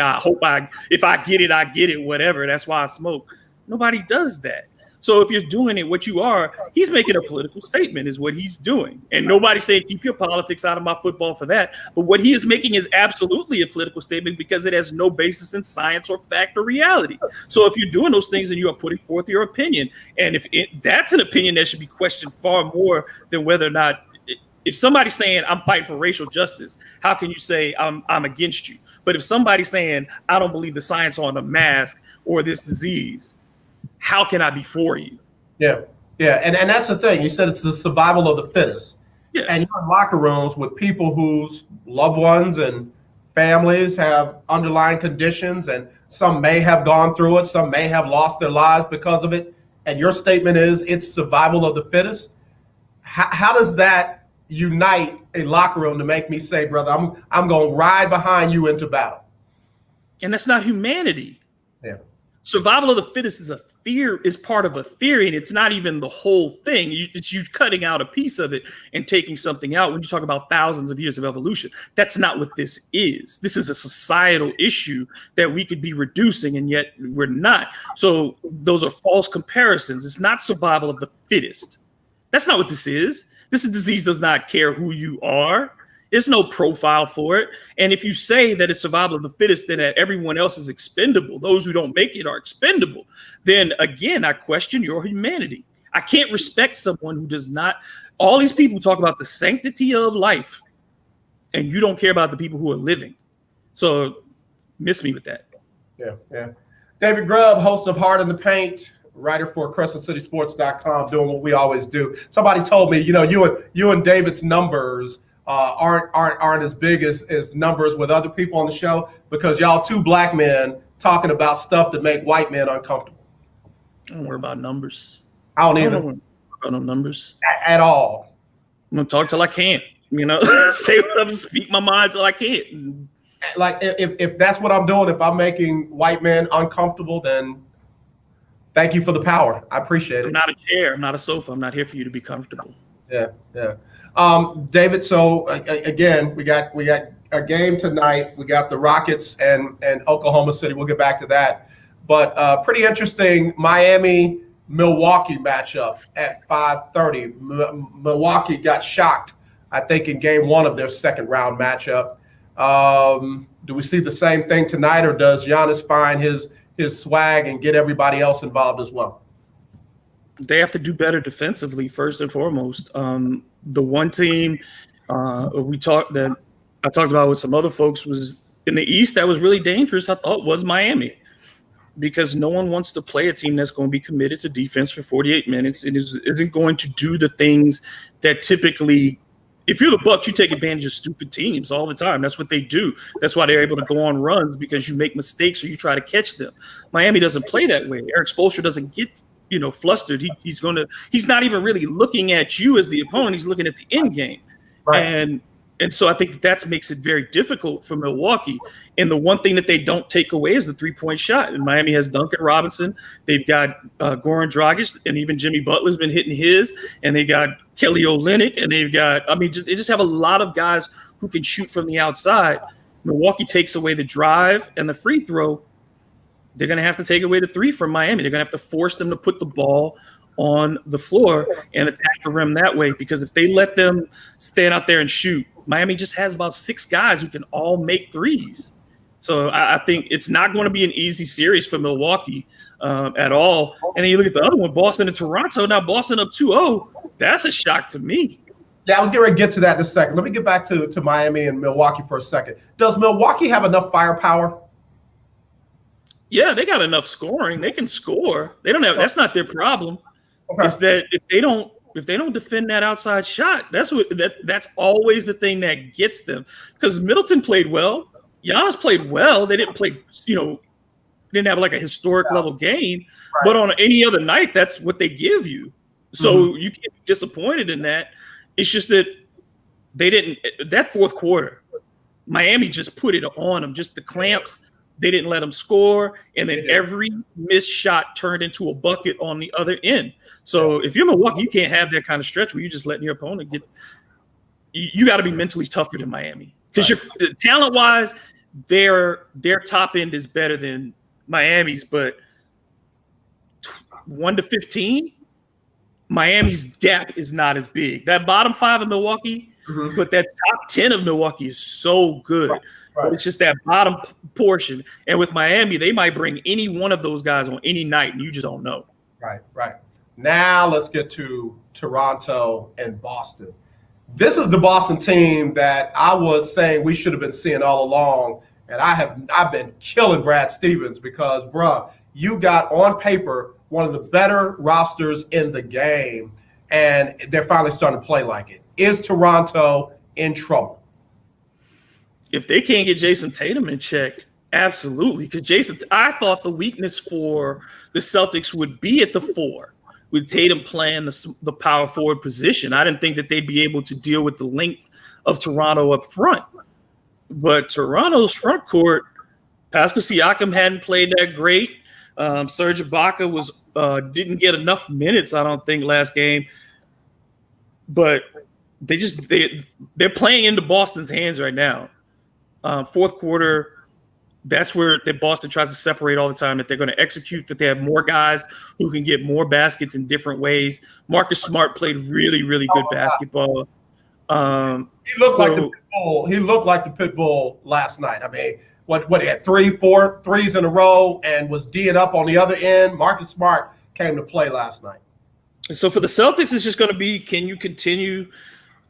if I get it, I get it, whatever. That's why I smoke. Nobody does that. So if you're doing it, what you are, he's making a political statement is what he's doing. And nobody's saying keep your politics out of my football for that. But what he is making is absolutely a political statement because it has no basis in science or fact or reality. So if you're doing those things and you are putting forth your opinion, and that's an opinion that should be questioned far more than whether or not, if somebody's saying I'm fighting for racial justice, how can you say I'm against you? But if somebody's saying I don't believe the science on the mask or this disease, how can I be for you? Yeah. And that's the thing. You said it's the survival of the fittest. Yeah. And you're in locker rooms with people whose loved ones and families have underlying conditions, and some may have gone through it. Some may have lost their lives because of it. And your statement is it's survival of the fittest. How does that unite a locker room to make me say, brother, I'm going to ride behind you into battle? And that's not humanity. Yeah. Survival of the fittest is part of a theory, and it's not even the whole thing. It's you cutting out a piece of it and taking something out. When you talk about thousands of years of evolution, that's not what this is. This is a societal issue that we could be reducing, and yet we're not. So those are false comparisons. It's not survival of the fittest. That's not what this is. This disease does not care who you are. There's no profile for it. And if you say that it's survival of the fittest, then that everyone else is expendable, those who don't make it are expendable, then again, I question your humanity. I can't respect someone who does not. All these people talk about the sanctity of life, and you don't care about the people who are living. So miss me with that. Yeah. David Grubb, host of Heart in the Paint, writer for CrescentCitySports.com, doing what we always do. Somebody told me, you and David's numbers aren't as big as numbers with other people on the show because y'all two black men talking about stuff that make white men uncomfortable. I don't worry about numbers. I don't either. I don't worry about no numbers at all. I'm gonna talk till I can't. Say what I'm, speak my mind till I can't. Like if that's what I'm doing, if I'm making white men uncomfortable, then thank you for the power. I appreciate it. I'm not a chair. I'm not a sofa. I'm not here for you to be comfortable. Yeah. David, so again, we got a game tonight. We got the Rockets and Oklahoma City. We'll get back to that. But pretty interesting Miami-Milwaukee matchup at 5:30. Milwaukee got shocked, I think, in game one of their second round matchup. Do we see the same thing tonight, or does Giannis find his swag and get everybody else involved as well? They have to do better defensively, first and foremost. The one team I talked about with some other folks was in the East that was really dangerous, I thought, was Miami, because no one wants to play a team that's going to be committed to defense for 48 minutes and isn't going to do the things that typically, if you're the Bucks, you take advantage of stupid teams all the time. That's what they do. That's why they're able to go on runs, because you make mistakes or you try to catch them. Miami doesn't play that way. Eric Spoelstra doesn't get flustered. He's not even really looking at you as the opponent. He's looking at the end game. Right. And so I think that makes it very difficult for Milwaukee. And the one thing that they don't take away is the 3-point shot. And Miami has Duncan Robinson. They've got Goran Dragic, and even Jimmy Butler's been hitting his. And they got Kelly Olynyk, and they've got, they just have a lot of guys who can shoot from the outside. Milwaukee takes away the drive and the free throw. They're going to have to take away the three from Miami. They're going to have to force them to put the ball on the floor and attack the rim that way, because if they let them stand out there and shoot, Miami just has about 6 guys who can all make threes. So I think it's not going to be an easy series for Milwaukee at all. And then you look at the other one, Boston and Toronto. Now Boston up 2-0. That's a shock to me. Yeah, I was getting ready to get to that in a second. Let me get back to Miami and Milwaukee for a second. Does Milwaukee have enough firepower? Yeah, they got enough scoring. They can score. They don't have. That's not their problem. Okay. Is that if they don't defend that outside shot, that's always the thing that gets them. Because Middleton played well, Giannis played well. They didn't play, didn't have like a historic level game, right. But on any other night, that's what they give you. So you can't be disappointed in that. It's just that they didn't. That fourth quarter, Miami just put it on them. Just the clamps. They didn't let them score, and then every missed shot turned into a bucket on the other end. So if you're Milwaukee, you can't have that kind of stretch where you're just letting your opponent get. You got to be mentally tougher than Miami because you're talent-wise, their top end is better than Miami's, but 1 to 15, Miami's gap is not as big. That bottom 5 of Milwaukee, but that top 10 of Milwaukee is so good. Right. But it's just that bottom portion. And with Miami, they might bring any one of those guys on any night, and you just don't know. Right. Now let's get to Toronto and Boston. This is the Boston team that I was saying we should have been seeing all along. And I've been killing Brad Stevens because, bruh, you got on paper one of the better rosters in the game, and they're finally starting to play like it. Is Toronto in trouble? If they can't get Jason Tatum in check, absolutely. Because I thought the weakness for the Celtics would be at the 4, with Tatum playing the power forward position. I didn't think that they'd be able to deal with the length of Toronto up front. But Toronto's front court, Pascal Siakam hadn't played that great. Serge Ibaka didn't get enough minutes, I don't think, last game. But they're playing into Boston's hands right now. Fourth quarter, that's where Boston tries to separate all the time, that they're going to execute, that they have more guys who can get more baskets in different ways. Marcus Smart played really, really good basketball. He looked like the pit bull. He looked like the pit bull last night. I mean, what he had 4 threes in a row and was D'ing up on the other end. Marcus Smart came to play last night. So for the Celtics, it's just going to be, can you continue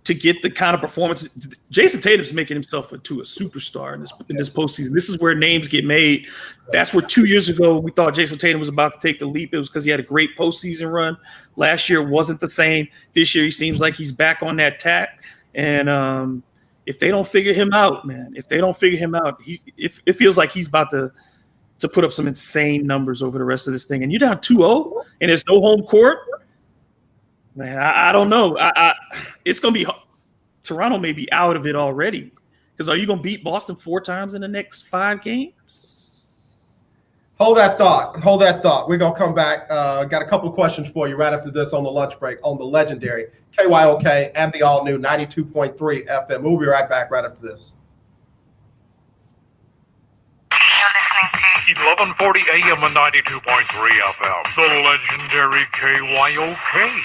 to get the kind of performance? Jason Tatum's making himself into a superstar in this postseason. This is where names get made. That's where 2 years ago we thought Jason Tatum was about to take the leap. It was because he had a great postseason run. Last year wasn't the same. This year he seems like he's back on that tack. And if they don't figure him out, man, it feels like he's about to put up some insane numbers over the rest of this thing. And you're down 2-0 and there's no home court. Man, I don't know. It's going to be – Toronto may be out of it already. Because are you going to beat Boston 4 times in the next 5 games? Hold that thought. We're going to come back. Got a couple of questions for you right after this on the lunch break on the legendary KYOK and the all-new 92.3 FM. We'll be right back right after this. You're listening to 1140 AM and 92.3 FM, the legendary KYOK.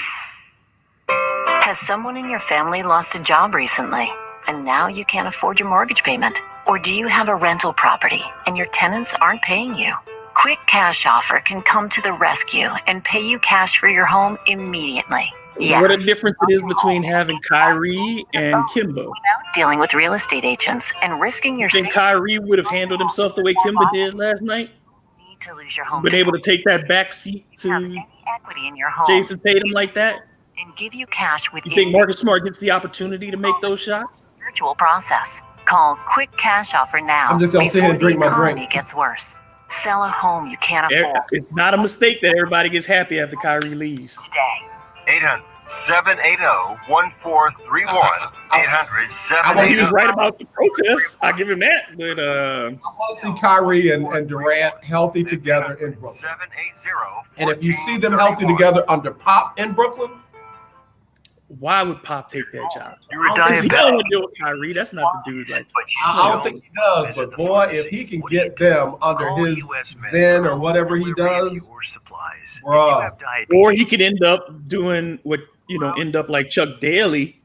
Has someone in your family lost a job recently, and now you can't afford your mortgage payment? Or do you have a rental property and your tenants aren't paying you? Quick Cash Offer can come to the rescue and pay you cash for your home immediately. Yes. What a difference it is between having Kyrie and Kimba. Dealing with real estate agents and risking your think Kyrie would have handled himself the way Kimba did last night? Need to lose your home. Been able to take that back seat to equity in your home. Jason Tatum like that? And give you cash with you think Marcus Smart gets the opportunity to make those shots? Virtual process. Call Quick Cash Offer now. I'm just going to sit here and drink my drink. Economy gets worse. Sell a home you can't afford. It's not a mistake that everybody gets happy after Kyrie leaves. Today. 800-780-1431. 800-780. He was right about the protests. I give him that. But I want to see Kyrie and Durant healthy together in Brooklyn. And if you see them healthy together under Pop in Brooklyn, why would Pop take that job? You're a diabetic. He doesn't want to deal with Kyrie. That's not the dude. I don't think he does. But boy, if he can get them under his zen or whatever he does, bruh. Or he could end up doing what end up like Chuck Daly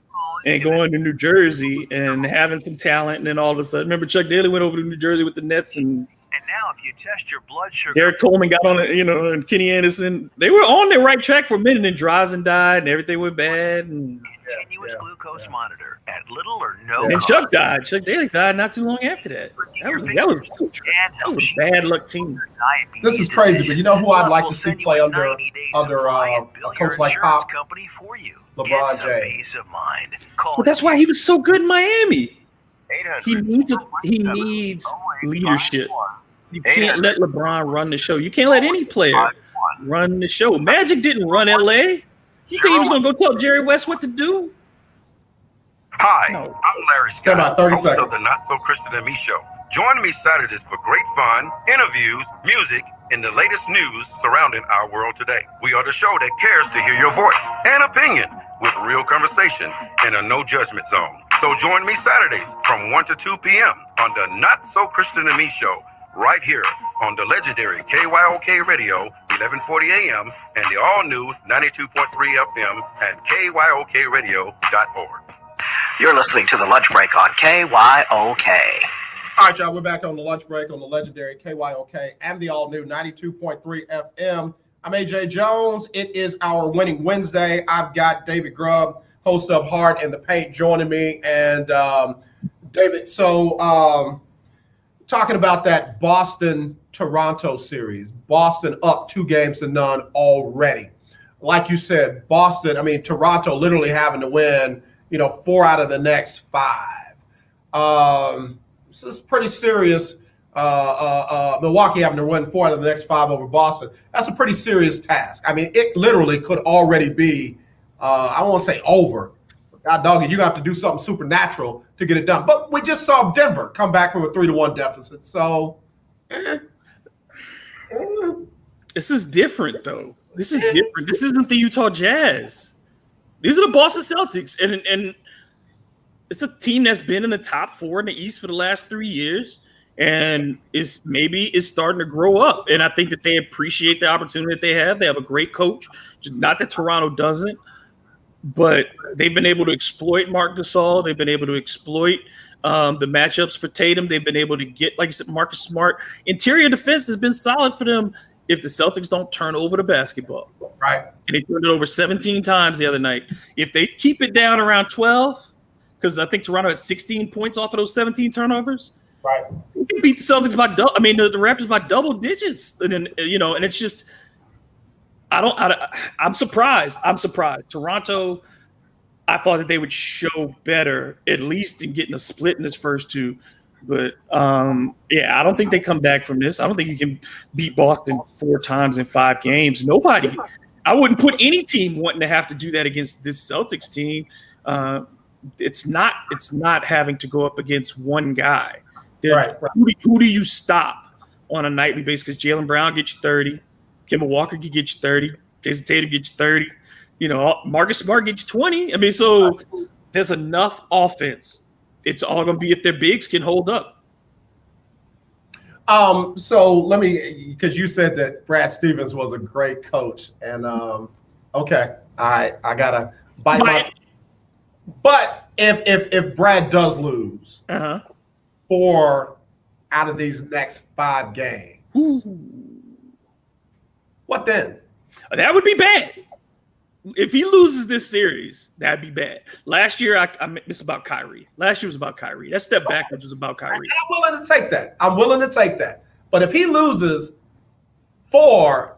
and going to New Jersey and having some talent, and then all of a sudden, remember Chuck Daly went over to New Jersey with the Nets and. And now, if you test your blood sugar, Derek Coleman got on it, and Kenny Anderson. They were on the right track for a minute, and Drazen died, and everything went bad. And continuous glucose monitor at little or no and cost. Chuck died. Chuck Daly died not too long after that. That was a bad luck team. This is crazy, but you know who I'd like to see play under a coach like Pop? LeBron James. Peace of mind. Call But that's why he was so good in Miami. 800. He needs leadership. You can't let LeBron run the show. You can't let any player run the show. Magic didn't run LA. You think he was gonna go tell Jerry West what to do? Hi, No. I'm Larry Got about Scott, 30 host seconds. of the Not So Christian and Me Show. Join me Saturdays for great fun, interviews, music, and the latest news surrounding our world today. We are the show that cares to hear your voice and opinion with real conversation in a no judgment zone. So join me Saturdays from 1 to 2 p.m. on the Not So Christian and Me Show, right here on the legendary KYOK Radio, 1140 AM, and the all-new 92.3 FM and KYOKradio.org. You're listening to The Lunch Break on KYOK. All right, y'all, we're back on the lunch break on the legendary KYOK and the all-new 92.3 FM. I'm AJ Jones. It is our Winning Wednesday. I've got David Grubb, host of Hard in the Paint, joining me. And David, so talking about that Boston-Toronto series, Boston up 2-0 already. Like you said, Toronto literally having to win, 4 out of the next 5. This is pretty serious. Milwaukee having to win 4 out of the next 5 over Boston. That's a pretty serious task. It literally could already be, I won't say over. God dog, you have to do something supernatural to get it done. But we just saw Denver come back from a 3-1 deficit. So, This is different, though. This is different. This isn't the Utah Jazz. These are the Boston Celtics, and it's a team that's been in the top 4 in the East for the last 3 years, and is starting to grow up. And I think that they appreciate the opportunity that they have. They have a great coach. Not that Toronto doesn't, but they've been able to exploit Marc Gasol. They've been able to exploit the matchups for Tatum. They've been able to get, like you said, Marcus Smart. Interior defense has been solid for them if the Celtics don't turn over the basketball. Right. And they turned it over 17 times the other night. If they keep it down around 12, because I think Toronto had 16 points off of those 17 turnovers. Right. You can beat the Celtics by the Raptors by double digits. And then, and it's just, I'm surprised. Toronto, I thought that they would show better, at least in getting a split in this first 2. But, I don't think they come back from this. I don't think you can beat Boston 4 times in 5 games. Nobody. I wouldn't put any team wanting to have to do that against this Celtics team. It's not having to go up against one guy. Right. Who do you stop on a nightly basis? Because Jaylen Brown gets you 30, Kemba Walker can get you 30, Jason Tatum gets you 30, Marcus Smart gets you 20. So there's enough offense. It's all going to be if their bigs can hold up. So let me, because you said that Brad Stevens was a great coach, and okay, I gotta bite my. But if Brad does lose 4 out of these next 5 games, what then? That would be bad. If he loses this series, that'd be bad. Last year, it's about Kyrie. Last year was about Kyrie. That step backwards was about Kyrie. And I'm willing to take that. But if he loses 4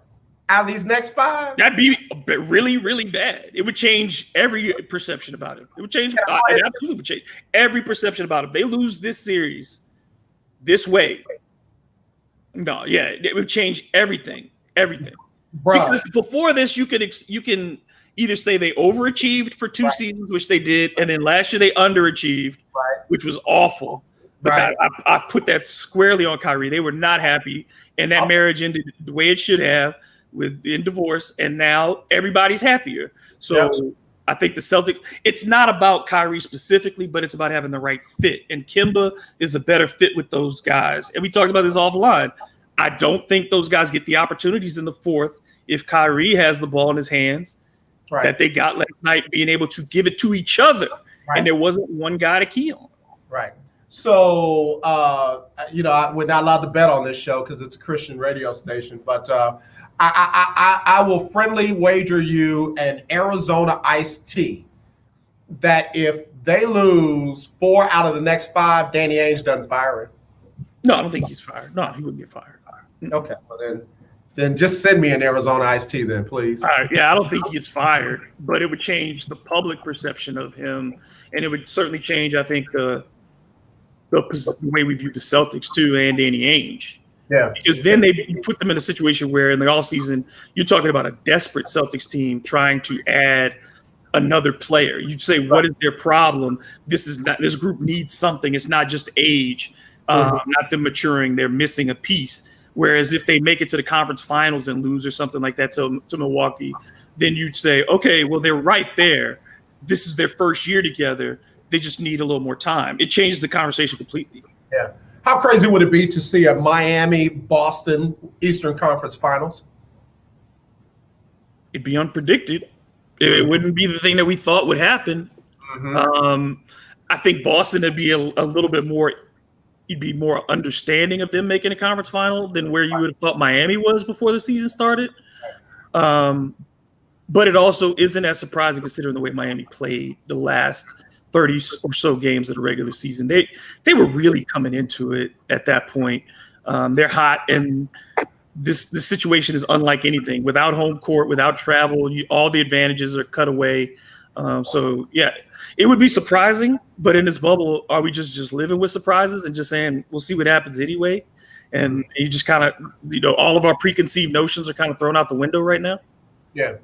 out of these next 5, that'd be really, really bad. It would change every perception about it. It would change. It absolutely would change every perception about it. If they lose this series this way, it would change everything. Bro. Because before this, you can either say they overachieved for 2 seasons, which they did, and then last year they underachieved, which was awful. But I put that squarely on Kyrie. They were not happy, and that marriage ended the way it should have, in divorce, and now everybody's happier. So I think the Celtics, it's not about Kyrie specifically, but it's about having the right fit. And Kemba is a better fit with those guys. And we talked about this offline. I don't think those guys get the opportunities in the 4th if Kyrie has the ball in his hands that they got last night, being able to give it to each other. And there wasn't one guy to key on. Right. So, we're not allowed to bet on this show because it's a Christian radio station, but I will friendly wager you an Arizona iced tea that if they lose 4 out of the next 5, Danny Ainge doesn't fire him. No, I don't think he's fired. No, he wouldn't get fired. Okay, well then Then just send me an Arizona iced tea, then, please. Yeah, I don't think he gets fired, but it would change the public perception of him, and it would certainly change, I think, the way we view the Celtics too, and Danny Ainge. Yeah. Because then you put them in a situation where in the offseason, you're talking about a desperate Celtics team trying to add another player. You'd say, what is their problem? This group needs something. It's not just age, not them maturing. They're missing a piece. Whereas if they make it to the conference finals and lose or something like that to Milwaukee, then you'd say, okay, well, they're right there. This is their first year together. They just need a little more time. It changes the conversation completely. Yeah. How crazy would it be to see a Miami-Boston Eastern Conference Finals? It'd be unpredicted. It wouldn't be the thing that we thought would happen. I think Boston would be a little bit more. You'd be more understanding of them making a conference final than where you would have thought Miami was before the season started. But it also isn't as surprising considering the way Miami played the last 30 or so games of the regular season. They were really coming into it at that point. They're hot, and this situation is unlike anything. Without home court, without travel, all the advantages are cut away. So yeah, it would be surprising, but in this bubble, are we just living with surprises and just saying we'll see what happens anyway? And you just kind of, all of our preconceived notions are kind of thrown out the window right now. Yeah.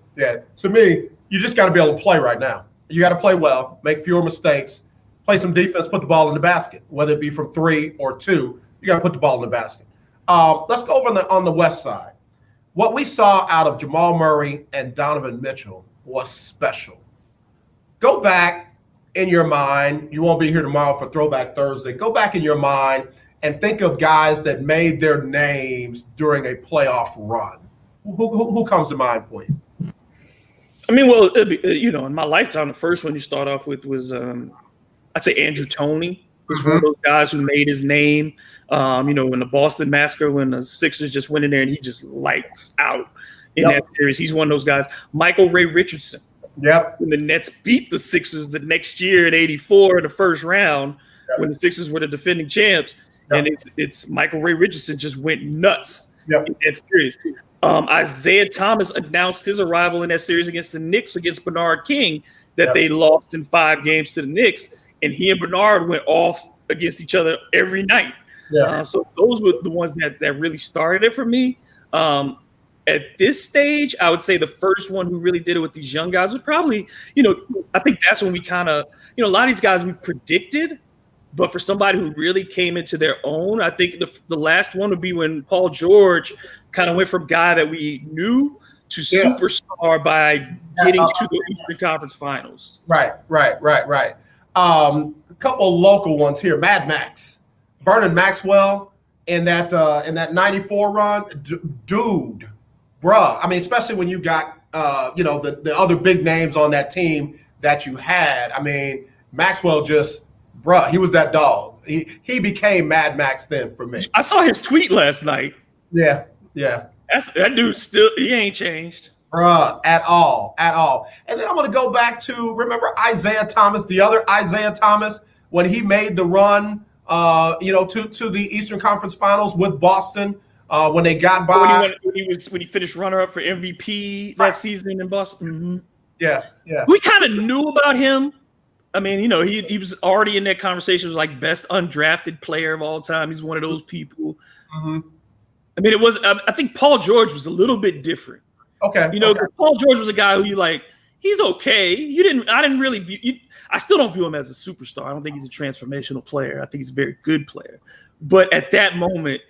To me, you just got to be able to play right now. You got to play well, make fewer mistakes, play some defense, put the ball in the basket, whether it be from 3 or 2. You got to put the ball in the basket. Let's go over on the West side. What we saw out of Jamal Murray and Donovan Mitchell was special. Go back in your mind. You won't be here tomorrow for Throwback Thursday. Go back in your mind and think of guys that made their names during a playoff run. Who comes to mind for you? I mean, well, in my lifetime, the first one you start off with was, I'd say Andrew Toney. He's one of those guys who made his name. In the Boston Massacre, when the Sixers just went in there and he just lights out in that series. He's one of those guys. Michael Ray Richardson. Yep. When the Nets beat the Sixers the next year in '84 in the first round, when the Sixers were the defending champs, and it's Michael Ray Richardson just went nuts in that series. Isaiah Thomas announced his arrival in that series against the Knicks against Bernard King that they lost in 5 games to the Knicks, and he and Bernard went off against each other every night. So those were the ones that really started it for me. At this stage, I would say the first one who really did it with these young guys was probably, I think that's when we kind of, a lot of these guys we predicted, but for somebody who really came into their own, I think the last one would be when Paul George kind of went from guy that we knew to superstar by getting to the Eastern Conference Finals. Right. A couple local ones here. Mad Max, Vernon Maxwell in that '94 run, dude. Bruh, I mean, especially when you got, the other big names on that team that you had. I mean, Maxwell he was that dog. He became Mad Max then for me. I saw his tweet last night. Yeah. That dude he ain't changed. Bruh, at all. And then I'm going to go back to, remember Isaiah Thomas, the other Isaiah Thomas, when he made the run, to the Eastern Conference Finals with Boston. When they got by, when he finished runner-up for MVP that season in Boston. Yeah. We kind of knew about him. I mean, he was already in that conversation as like best undrafted player of all time. He's one of those people. I mean, I think Paul George was a little bit different. Okay. Paul George was a guy who he's okay. I didn't really view. I still don't view him as a superstar. I don't think he's a transformational player. I think he's a very good player. But at that moment,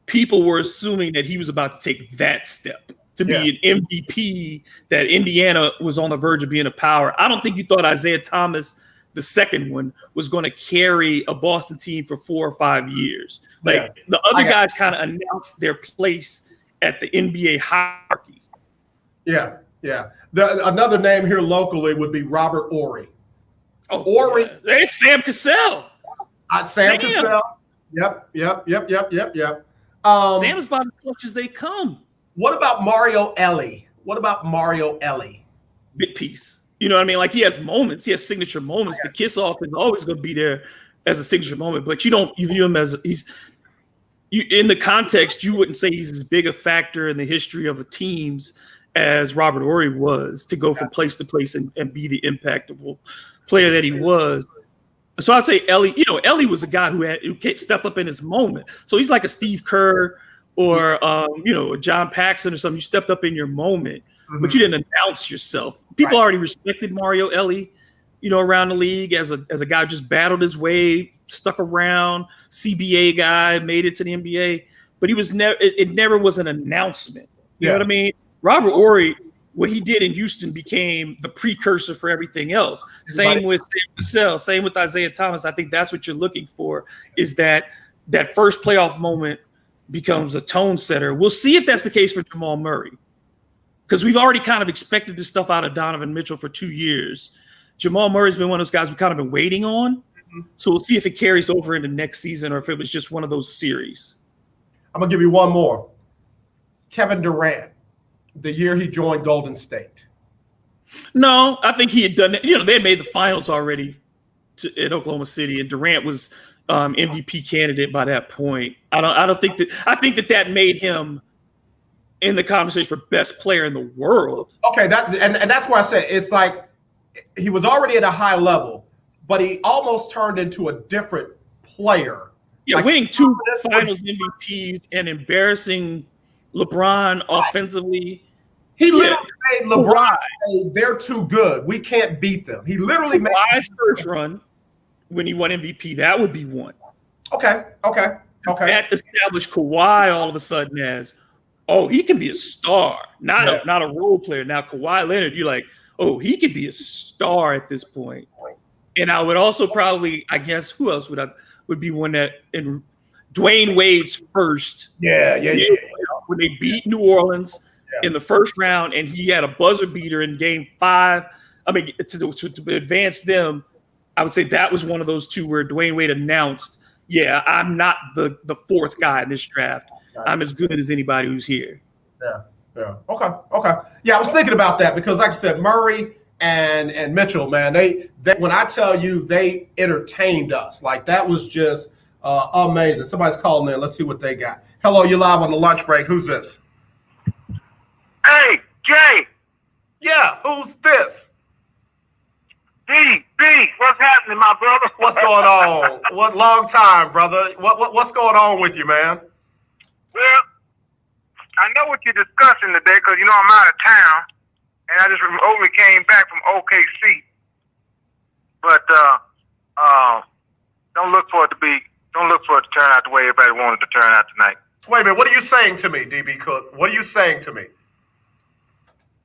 people were assuming that he was about to take that step to be an MVP, that Indiana was on the verge of being a power. I don't think you thought Isaiah Thomas, the second one, was going to carry a Boston team for 4 or 5 years. The other guys kind of announced their place at the NBA hierarchy. Yeah. Another name here locally would be Robert Horry. Horry. There's Sam Cassell. Sam Cassell. Yep. Sam's about as clutch as they come. What about Mario Elie? Big piece. You know what I mean? Like, he has moments. He has signature moments. The kiss off is always going to be there as a signature moment, but you view him as in the context, you wouldn't say he's as big a factor in the history of a teams as Robert Horry was to go from place to place and be the impactful player that he was. So I'd say Ellie, Ellie was a guy who stepped up in his moment. So he's like a Steve Kerr or, a John Paxson or something. You stepped up in your moment, but you didn't announce yourself. People already respected Mario Ellie, around the league as a guy who just battled his way, stuck around, CBA guy, made it to the NBA. But he was it never was an announcement. You know what I mean? Robert Horry, what he did in Houston became the precursor for everything else. Same with Sam Cassell, same with Isaiah Thomas. I think that's what you're looking for, is that first playoff moment becomes a tone setter. We'll see if that's the case for Jamal Murray, because we've already kind of expected this stuff out of Donovan Mitchell for 2 years. Jamal Murray's been one of those guys we've kind of been waiting on. So we'll see if it carries over into next season or if it was just one of those series. I'm going to give you one more. Kevin Durant, the year he joined Golden State. No, I think he had done it. They had made the finals already in Oklahoma City, and Durant was MVP candidate by that point. I think that made him in the conversation for best player in the world. Okay, and that's why I said it's like he was already at a high level, but he almost turned into a different player. Yeah, like, winning 2 finals MVPs and embarrassing LeBron offensively. He literally made LeBron say, they're too good. We can't beat them. He literally made his first run when he won MVP. That would be one. Okay. That established Kawhi all of a sudden as, he can be a star, not a role player. Now Kawhi Leonard, you're like, he could be a star at this point. And I would also probably, I guess, who else would be one that in Dwayne Wade's first. Yeah. When they beat New Orleans in the first round, and he had a buzzer beater in Game 5. I mean, to advance them, I would say that was one of those two where Dwayne Wade announced, I'm not the fourth guy in this draft. I'm as good as anybody who's here. Yeah. Okay. Yeah, I was thinking about that because, like I said, Murray and Mitchell, man, they when I tell you they entertained us, like that was just amazing. Somebody's calling in. Let's see what they got. Hello, you're live on the lunch break. Who's this? Hey, Jay. Yeah, who's this? B, what's happening, my brother? What's going on? What long time, brother? What's going on with you, man? Well, I know what you're discussing today because I'm out of town, and I just only came back from OKC. But don't look for it to turn out the way everybody wanted to turn out tonight. Wait a minute, what are you saying to me, DB Cook? What are you saying to me?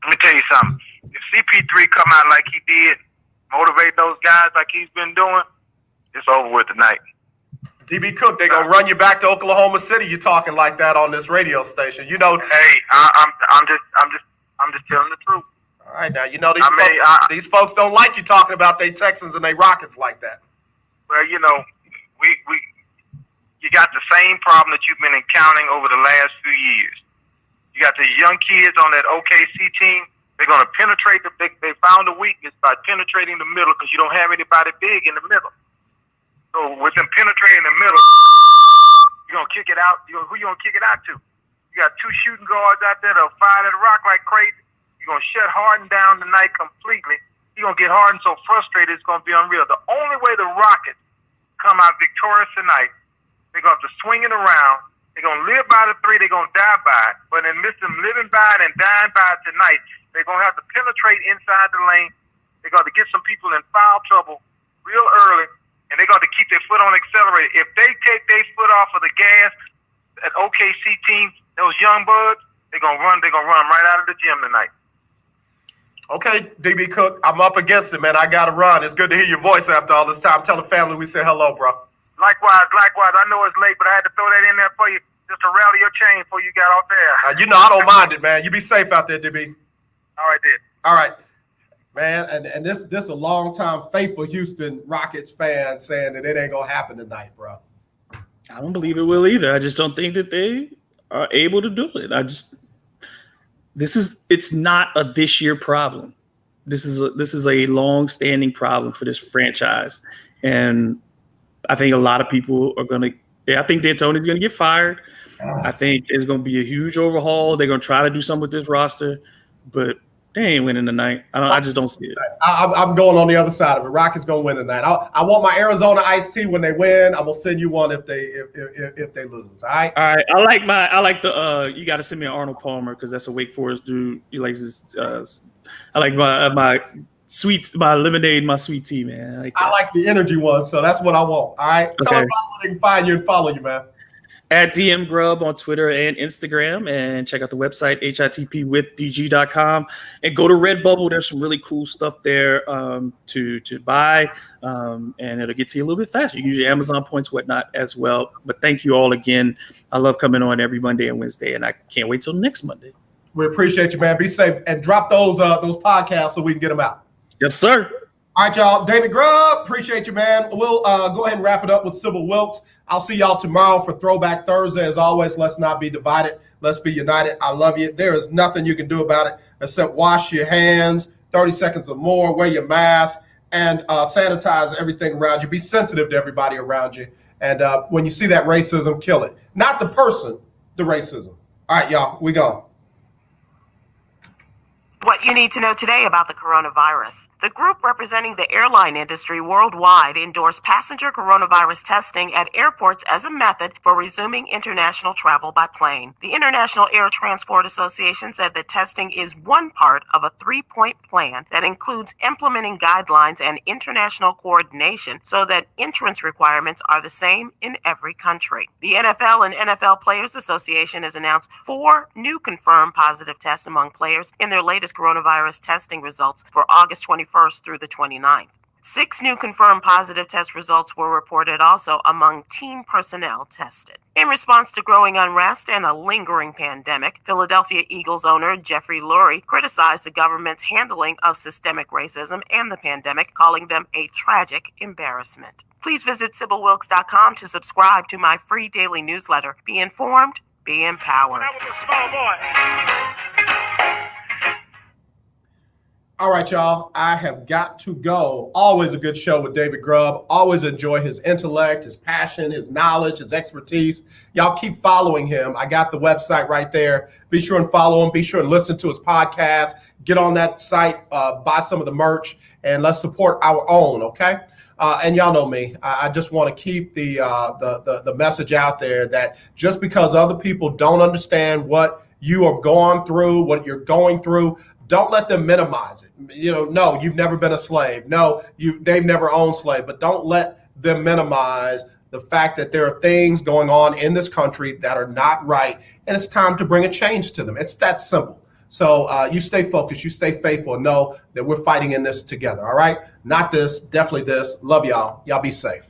Let me tell you something. If CP3 come out like he did, motivate those guys like he's been doing, it's over with tonight. DB Cook, they gonna run you back to Oklahoma City. You talking like that on this radio station? Hey, I'm just telling the truth. All right, now these folks don't like you talking about they Texans and they Rockets like that. Well, you got the same problem that you've been encountering over the last few years. You got the young kids on that OKC team. They're gonna penetrate they found a weakness by penetrating the middle because you don't have anybody big in the middle. So with them penetrating the middle, you're going to kick it out. Who you going to kick it out to? You got 2 shooting guards out there that'll fire at the rock like crazy. You're going to shut Harden down tonight completely. You're going to get Harden so frustrated it's going to be unreal. The only way the Rockets come out victorious tonight, they're going to have to swing it around. They're going to live by the 3. They're going to die by it. But in midst of them living by it and dying by it tonight, they're going to have to penetrate inside the lane. They're going to get some people in foul trouble real early. And they're going to keep their foot on the accelerator. If they take their foot off of the gas, that OKC team, those young buds, they're going to run them right out of the gym tonight. Okay, DB Cook, I'm up against it, man. I got to run. It's good to hear your voice after all this time. Tell the family we say hello, bro. Likewise. I know it's late, but I had to throw that in there for you just to rally your chain before you got off there. I don't mind it, man. You be safe out there, DB. All right, then. All right. Man, and this a long-time faithful Houston Rockets fan saying that it ain't going to happen tonight, bro. I don't believe it will either. I just don't think that they are able to do it. It's not a this year problem. This is a long-standing problem for this franchise. And I think a lot of people are going to Yeah, I think D'Antoni's going to get fired. I think there's going to be a huge overhaul. They're going to try to do something with this roster, but they ain't winning tonight. I just don't see it. I'm going on the other side of it. Rockets going to win tonight. I want my Arizona iced tea when they win. I will send you one if they lose. All right. All right. I like the you got to send me an Arnold Palmer because that's a Wake Forest dude. He likes this. I like my lemonade, my sweet tea, man. I like the energy one, so that's what I want. All right. Tell everybody where they can find you and follow you, man. At DM Grubb on Twitter and Instagram, and check out the website hitpwithdg.com, and go to Redbubble. There's some really cool stuff there to buy, and it'll get to you a little bit faster. You can use your Amazon points, whatnot, as well. But thank you all again. I love coming on every Monday and Wednesday, and I can't wait till next Monday. We appreciate you, man. Be safe and drop those podcasts so we can get them out. Yes, sir. All right, y'all. David Grubb, appreciate you, man. We'll go ahead and wrap it up with Sybil Wilkes. I'll see y'all tomorrow for Throwback Thursday. As always, let's not be divided. Let's be united. I love you. There is nothing you can do about it except wash your hands 30 seconds or more, wear your mask, and sanitize everything around you. Be sensitive to everybody around you. And when you see that racism, kill it. Not the person, the racism. All right, y'all. We go. What you need to know today about the coronavirus. The group representing the airline industry worldwide endorsed passenger coronavirus testing at airports as a method for resuming international travel by plane. The International Air Transport Association said that testing is one part of a 3-point plan that includes implementing guidelines and international coordination so that entrance requirements are the same in every country. The NFL and NFL Players Association has announced 4 new confirmed positive tests among players in their latest coronavirus testing results for August 21st through the 29th. 6 new confirmed positive test results were reported also among team personnel tested. In response to growing unrest and a lingering pandemic, Philadelphia Eagles owner Jeffrey Lurie criticized the government's handling of systemic racism and the pandemic, calling them a tragic embarrassment. Please visit SybilWilkes.com to subscribe to my free daily newsletter. Be informed, be empowered. That was a small boy. All right, y'all. I have got to go. Always a good show with David Grubb. Always enjoy his intellect, his passion, his knowledge, his expertise. Y'all keep following him. I got the website right there. Be sure and follow him. Be sure and listen to his podcast. Get on that site, buy some of the merch, and let's support our own, okay? And y'all know me. I just want to keep the message out there that just because other people don't understand what you have gone through, what you're going through, don't let them minimize it. No, you've never been a slave. No, they've never owned slave. But don't let them minimize the fact that there are things going on in this country that are not right, and it's time to bring a change to them. It's that simple. So you stay focused, you stay faithful, and know that we're fighting in this together, all right? Not this, definitely this. Love y'all. Y'all be safe.